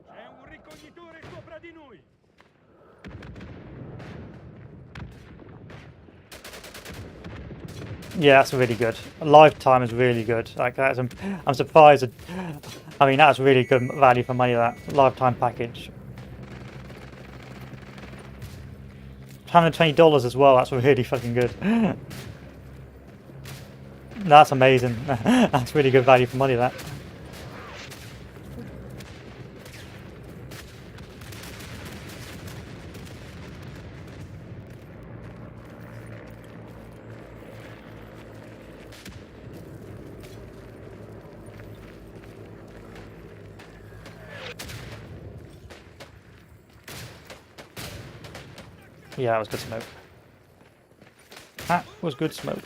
C'è un ricognitore sopra di noi! Yeah, that's really good. Lifetime is really good. Like that's, I'm surprised. I mean, that's really good value for money. That lifetime package. $120 as well. That's really fucking good. That's amazing. That's really good value for money. That. Yeah, that was good smoke. That was good smoke.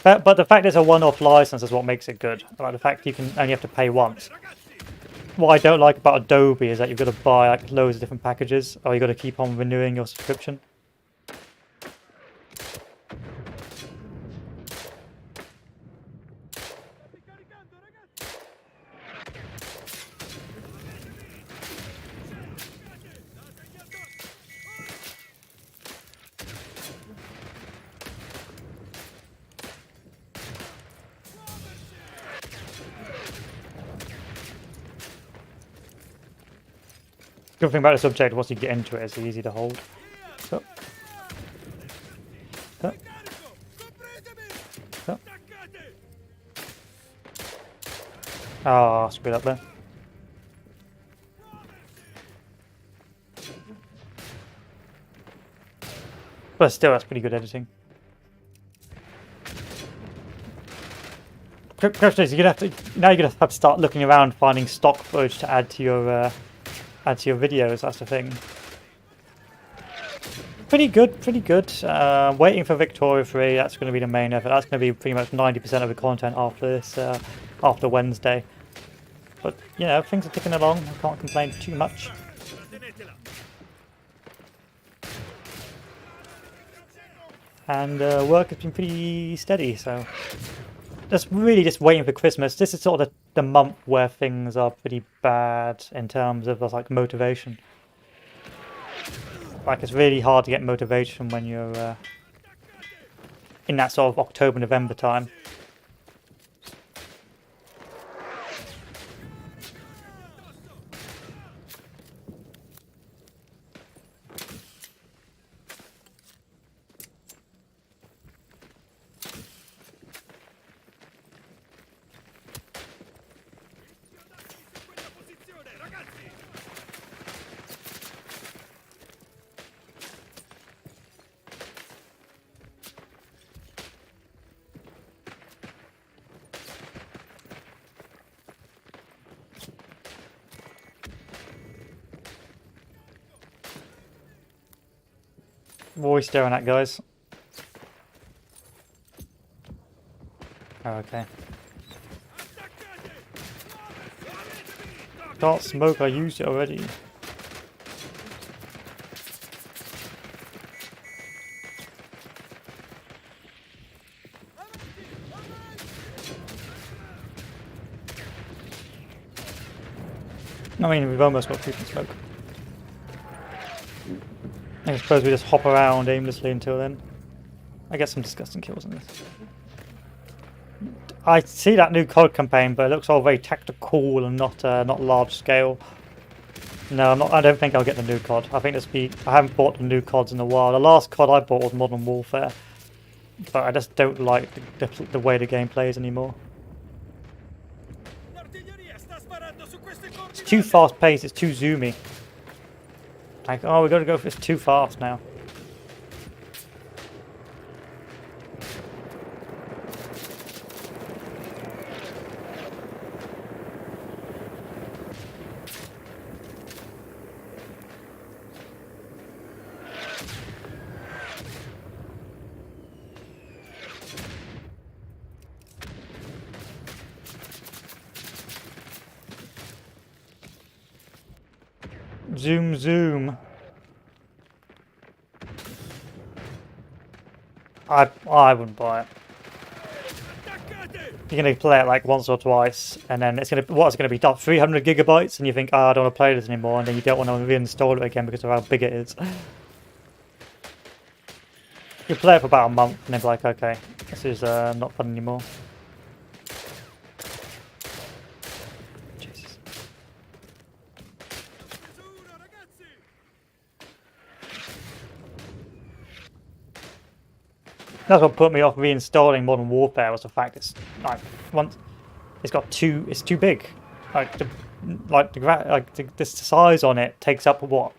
But the fact it's a one-off license is what makes it good. Like the fact you can only have to pay once. What I don't like about Adobe is that you've got to buy like loads of different packages, or you've got to keep on renewing your subscription. Ricaricando, ragazzi! Good thing about the subject, once you get into it, it's easy to hold. So, Carico! Copritemi! so. Attaccate! Ah, screwed up there. But still, that's pretty good editing. Question is, you're gonna have to now. You're gonna have to start looking around, finding stock footage to add to your videos. That's the thing. Pretty good, pretty good. Waiting for Victoria 3. That's going to be the main effort. That's going to be pretty much 90% of the content after this, after Wednesday. But you know, things are ticking along. I can't complain too much. And work has been pretty steady, so just really just waiting for Christmas. This is sort of the month where things are pretty bad in terms of like motivation. Like it's really hard to get motivation when you're in that sort of October, November time. What are we staring at, guys? Oh, okay. Can't smoke, I used it already. I mean, we've almost got people smoke. I suppose we just hop around aimlessly until then. I get some disgusting kills in this. I see that new COD campaign, but it looks all very tactical and not large scale. No, I'm not. I don't think I'll get the new COD. I think I haven't bought the new CODs in a while. The last COD I bought was Modern Warfare, but I just don't like the way the game plays anymore. It's too fast paced. It's too zoomy. Like, oh, we got to go for this too fast now. Zoom, zoom. I wouldn't buy it. You're gonna play it like once or twice, and then it's gonna 300 gigabytes, and you think, oh, I don't want to play this anymore, and then you don't want to reinstall it again because of how big it is. You play it for about a month, and then be like, okay, this is not fun anymore. Jesus. That's what put me off reinstalling Modern Warfare, was the fact it's like it's too big. The size on it takes up what?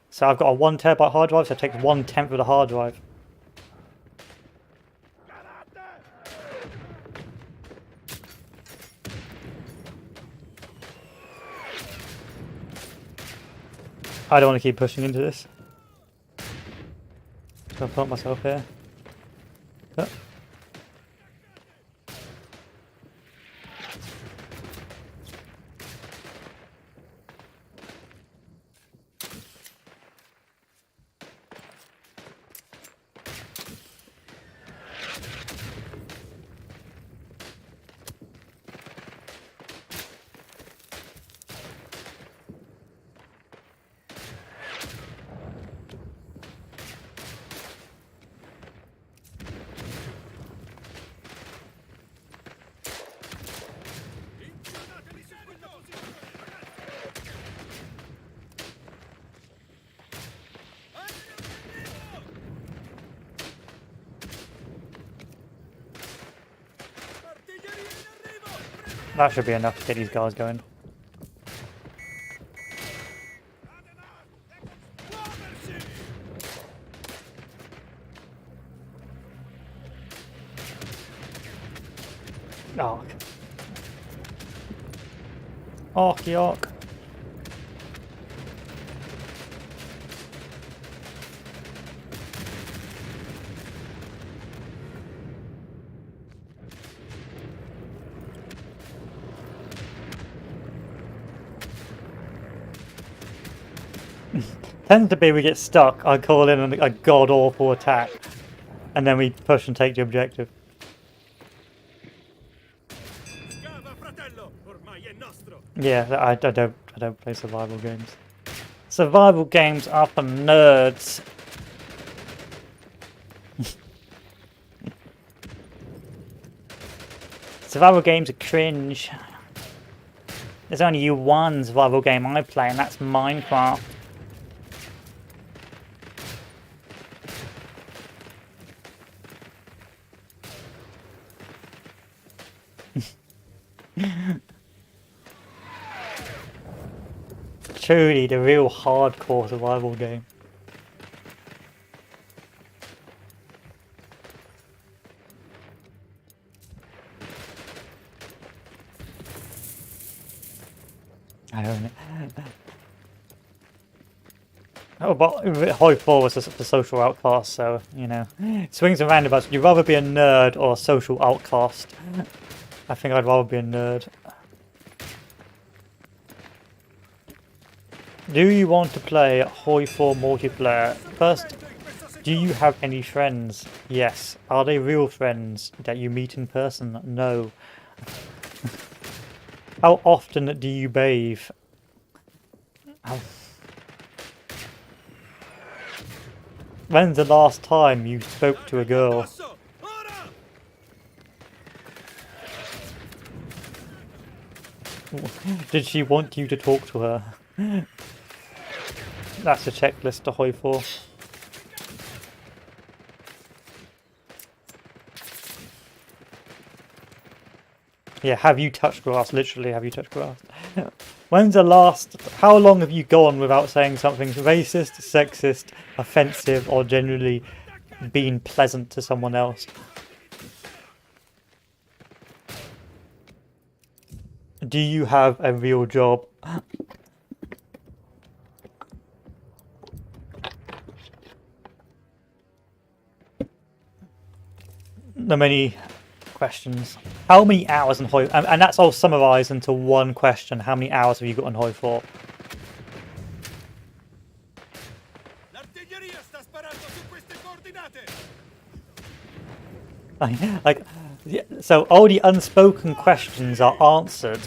So I've got a 1 terabyte hard drive, so it takes 1/10 of the hard drive. I don't want to keep pushing into this. So I'll put myself here. Oh. That should be enough to get these guys going. Arc. Arky arc. Tends to be we get stuck, I call in a god-awful attack, and then we push and take the objective. Yeah, I don't play survival games. Survival games are for nerds. Survival games are cringe. There's only one survival game I play, and that's Minecraft. Truly the real hardcore survival game. I own it. Oh, but Hoi 4 was the social outcast, so, you know. Swings and roundabouts. Would you rather be a nerd or a social outcast? I think I'd rather be a nerd. Do you want to play Hoi 4 multiplayer? First, do you have any friends? Yes. Are they real friends that you meet in person? No. How often do you bathe? When's the last time you spoke to a girl? Did she want you to talk to her? That's a checklist to Hoi 4. Yeah, have you touched grass? Literally, have you touched grass? When's the last... How long have you gone without saying something racist, sexist, offensive, or generally being pleasant to someone else? Do you have a real job? The many questions. How many hours in Hoi... And that's all summarised into one question. How many hours have you got on Hoi 4? Sparando su queste coordinate! Like, yeah, so all the unspoken questions are answered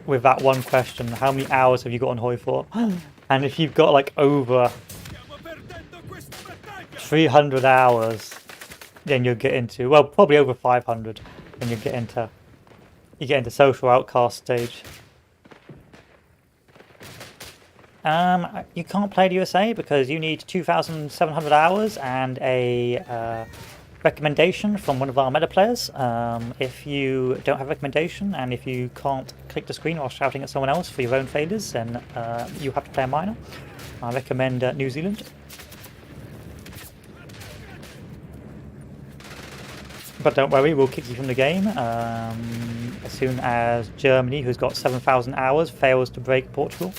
with that one question: how many hours have you got on Hoi for? And if you've got like over Stiamo perdendo questa battaglia! 300 hours, then you'll get into, well, probably over 500, then you get into social outcast stage. You can't play the USA because you need 2,700 hours and a recommendation from one of our meta players. If you don't have a recommendation and if you can't click the screen while shouting at someone else for your own failures, then you have to play a minor. I recommend New Zealand. But don't worry, we'll kick you from the game as soon as Germany, who's got 7,000 hours, fails to break Portugal.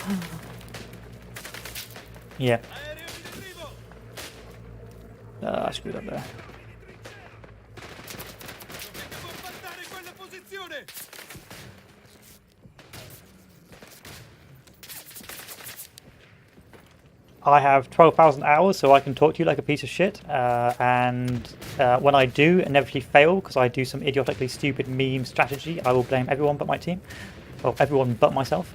Yeah. I screwed up there. I have 12,000 hours, so I can talk to you like a piece of shit. And when I do inevitably fail, because I do some idiotically stupid meme strategy, I will blame everyone but my team. Well, everyone but myself.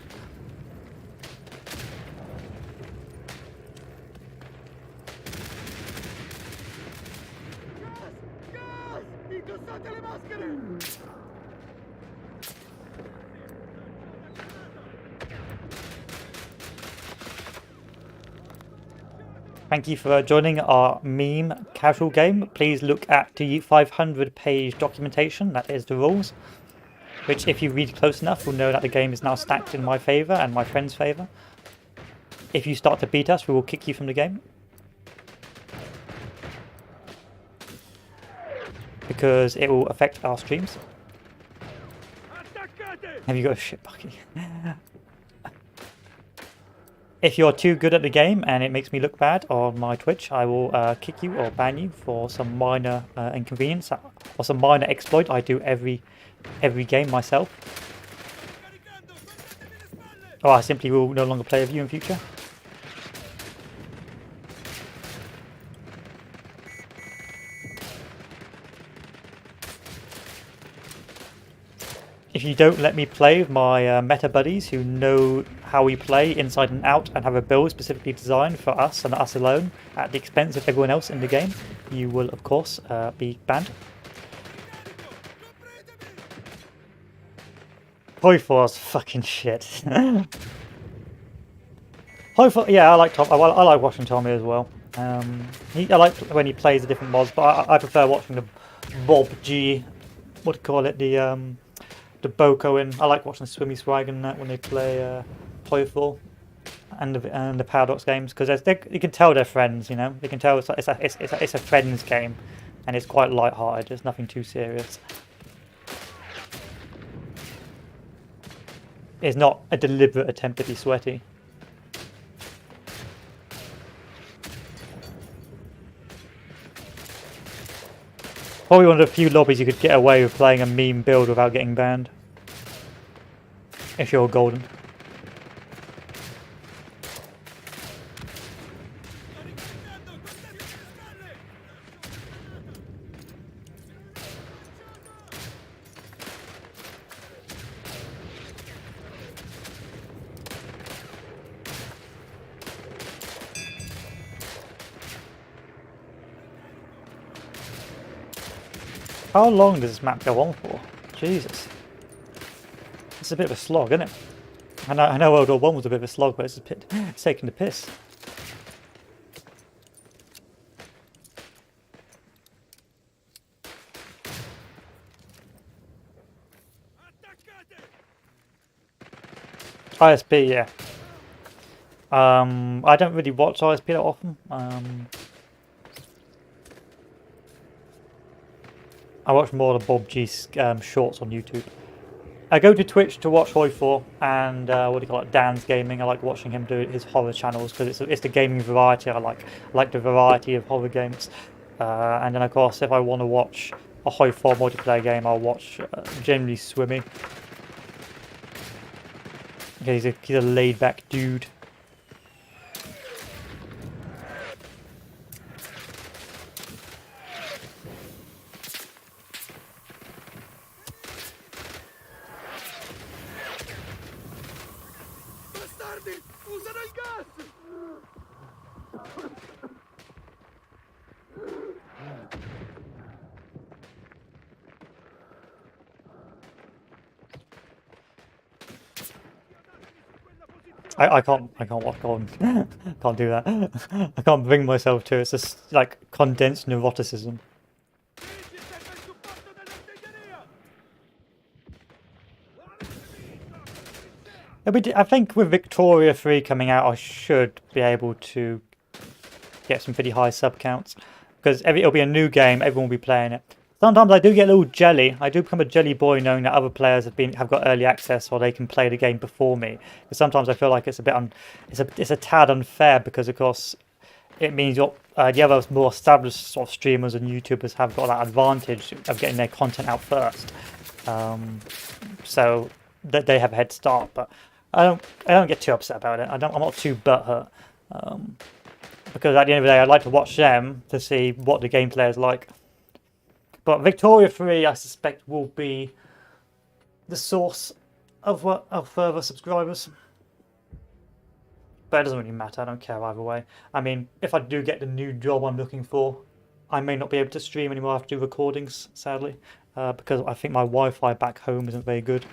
Indossate le maschere! Thank you for joining our meme casual game. Please look at the 500-page documentation, that is the rules, which if you read close enough will know that the game is now stacked in my favour and my friend's favour. If you start to beat us, we will kick you from the game. Because it will affect our streams. Have you got a shit bucket? If you're too good at the game and it makes me look bad on my Twitch, I will kick you or ban you for some minor inconvenience or some minor exploit I do every game myself. Or I simply will no longer play with you in future. If you don't let me play with my meta buddies who know how we play inside and out and have a build specifically designed for us and us alone at the expense of everyone else in the game, you will of course be banned. Hoifor's fucking shit. Hoifor, yeah, I like Tom. I like watching Tommy as well. I like when he plays the different mods, but I prefer watching the Bob G. What do you call it? The Boko in. I like watching the Swimmy Swag and that when they play Hoifor and the Paradox games because you can tell they're friends. You know, you can tell it's a friends game, and it's quite light-hearted. There's nothing too serious. It's not a deliberate attempt to be sweaty. Probably one of the few lobbies you could get away with playing a meme build without getting banned. If you're golden. How long does this map go on for? Jesus. It's a bit of a slog, isn't it? I know World War One was a bit of a slog, but it's taking the piss. ISP, yeah. I don't really watch ISP that often. I watch more of the Bob G shorts on YouTube. I go to Twitch to watch Hoi4 and what do you call it, Dan's Gaming. I like watching him do his horror channels because it's the gaming variety I like. I like the variety of horror games. And then of course, if I want to watch a Hoi4 multiplayer game, I'll watch generally Swimmy. Okay, he's a laid-back dude. I can't watch Golden. Can't do that. I can't bring myself to it. It's just like condensed neuroticism. Luigi serve il supporto dell'artiglieria! I think with Victoria 3 coming out, I should be able to get some pretty high sub counts. Because it'll be a new game, everyone will be playing it. Sometimes I do get a little jelly. I do become a jelly boy knowing that other players have got early access or they can play the game before me. Because sometimes I feel like it's a bit it's a tad unfair because of course it means the other more established sort of streamers and YouTubers have got that advantage of getting their content out first. So that they have a head start, but I don't get too upset about it. I'm not too butthurt. Because at the end of the day, I'd like to watch them to see what the gameplay is like. But Victoria 3, I suspect, will be the source of further subscribers. But it doesn't really matter. I don't care either way. I mean, if I do get the new job I'm looking for, I may not be able to stream anymore. I have to do recordings, sadly, because I think my Wi-Fi back home isn't very good.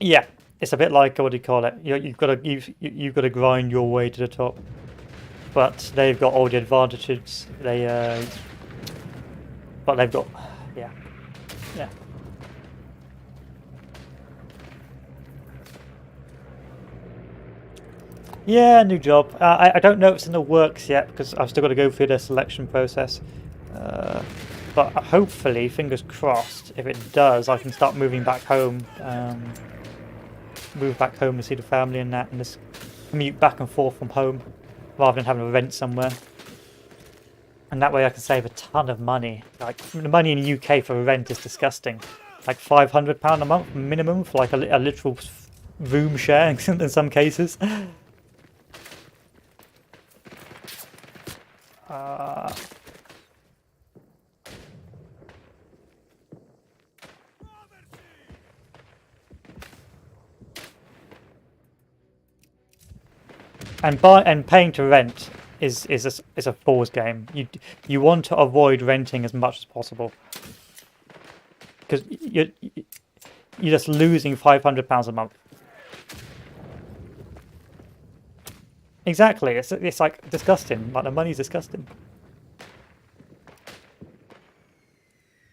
Yeah, it's a bit like, what do you call it? You've got to grind your way to the top. But they've got all the advantages. But they've got, yeah. Yeah, new job. I don't know if it's in the works yet because I've still got to go through the selection process. But hopefully, fingers crossed, if it does, I can start moving back home. Move back home to see the family and that, and just commute back and forth from home rather than having to rent somewhere. And that way I can save a ton of money. Like, the money in the UK for rent is disgusting. Like £500 a month minimum for like a literal room share in some cases. And paying to rent is a fool's game. You want to avoid renting as much as possible because you're just losing £500 a month. Exactly, it's like disgusting. Like the money's disgusting.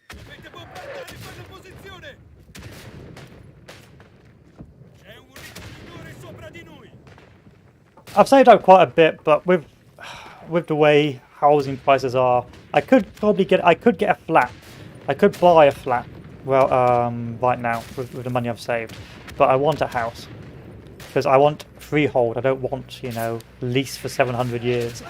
Dovete bombardare quella posizione! C'è un rifornitore sopra di noi! I've saved up quite a bit, but with the way housing prices are, I could get a flat. I could buy a flat. Well, right now with the money I've saved, but I want a house because I want freehold. I don't want, lease for 700 years.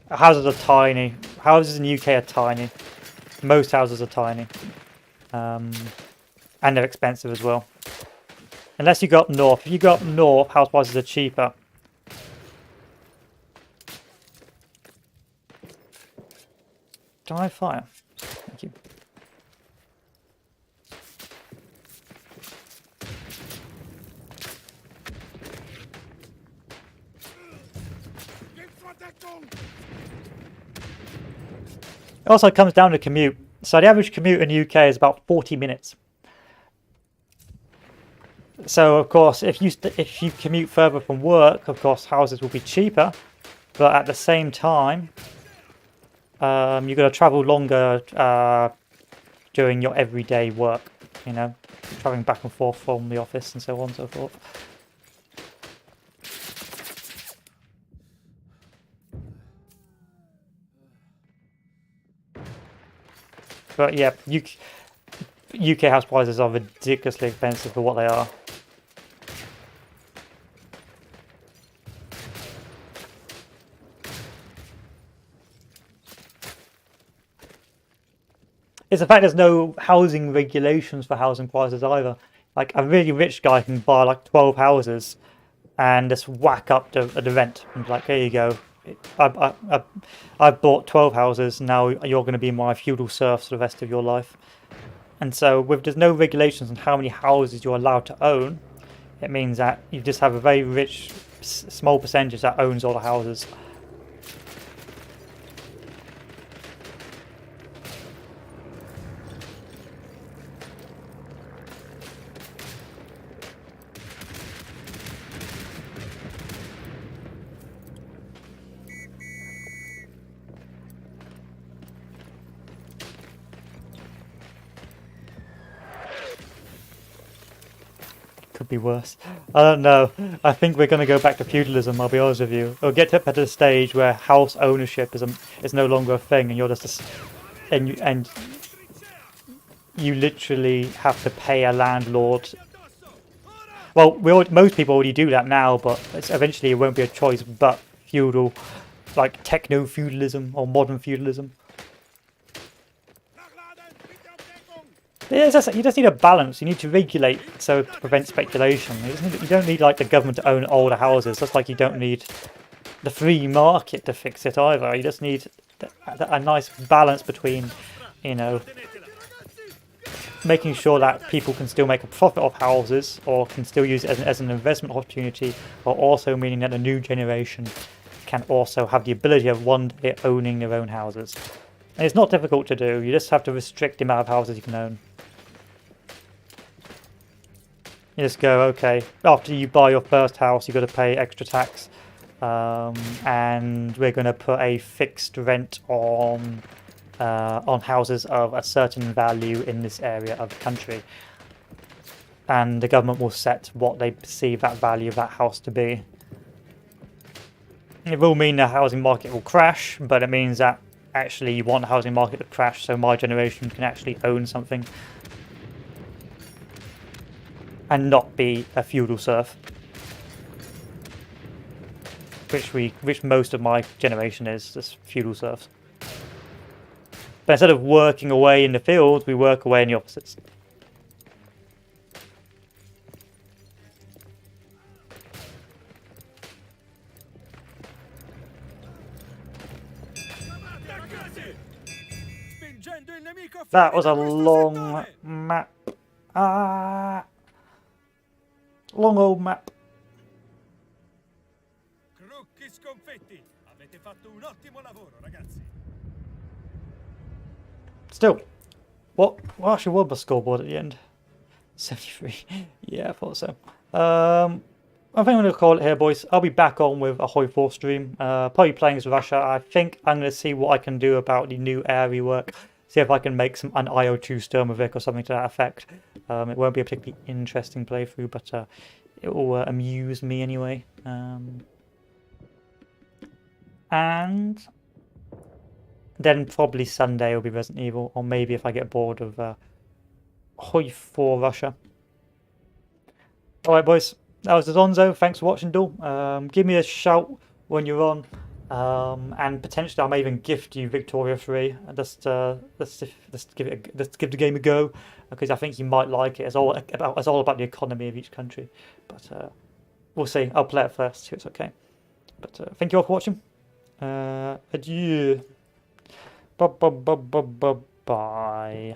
Houses are tiny. Houses in the UK are tiny. Most houses are tiny. And they're expensive as well. Unless you go up north. If you go up north, house prices are cheaper. Dry fire. Thank you. It also comes down to commute. So the average commute in the UK is about 40 minutes. So of course, if you commute further from work, of course houses will be cheaper, but at the same time, you've got to travel longer during your everyday work. Traveling back and forth from the office and so on and so forth. But yeah, UK house prices are ridiculously expensive for what they are. It's the fact there's no housing regulations for housing prices either. Like a really rich guy can buy like 12 houses and just whack up the rent. And be like, here you go. I bought 12 houses. Now you're going to be my feudal serfs for the rest of your life. And so, with there's no regulations on how many houses you're allowed to own, it means that you just have a very rich, small percentage that owns all the houses. Could be worse. I don't know. I think we're going to go back to feudalism, I'll be honest with you. We'll get to a stage where house ownership is no longer a thing, and you're just and you literally have to pay a landlord. Well, most people already do that now, but eventually it won't be a choice but feudal, like techno-feudalism or modern feudalism. You just need a balance. You need to regulate so to prevent speculation. You don't need like the government to own all the houses, just like you don't need the free market to fix it either. You just need a nice balance between, you know, making sure that people can still make a profit off houses or can still use it as an investment opportunity, while also meaning that the new generation can also have the ability of one day owning their own houses. And it's not difficult to do. You just have to restrict the amount of houses you can own. You just go, okay, after you buy your first house, you've got to pay extra tax. And we're going to put a fixed rent on houses of a certain value in this area of the country. And the government will set what they perceive that value of that house to be. It will mean the housing market will crash, but it means that actually you want the housing market to crash so my generation can actually own something and not be a feudal serf, which most of my generation is, just feudal serfs. But instead of working away in the fields, we work away in the opposites. That was a long map. Long old map. Crocchi sconfitti. Avete fatto un ottimo lavoro, ragazzi. Still, what actually was the scoreboard at the end? 73. Yeah, I thought so. I think I'm going to call it here, boys. I'll be back on with a Hoi 4 stream. Probably playing as Russia. I think I'm going to see what I can do about the new air rework. See if I can make an IO2 Sturmovik or something to that effect. It won't be a particularly interesting playthrough, but it will amuse me anyway. And then probably Sunday will be Resident Evil, or maybe if I get bored of Hoi 4 Russia. Alright, boys. That was ISONZO. Thanks for watching, Duel. Give me a shout when you're on. And potentially I may even gift you Victoria 3. Let's give the game a go, because I think you might like it. It's all about the economy of each country, but we'll see. I'll play it first, see if it's okay. But thank you all for watching. Adieu. Bye.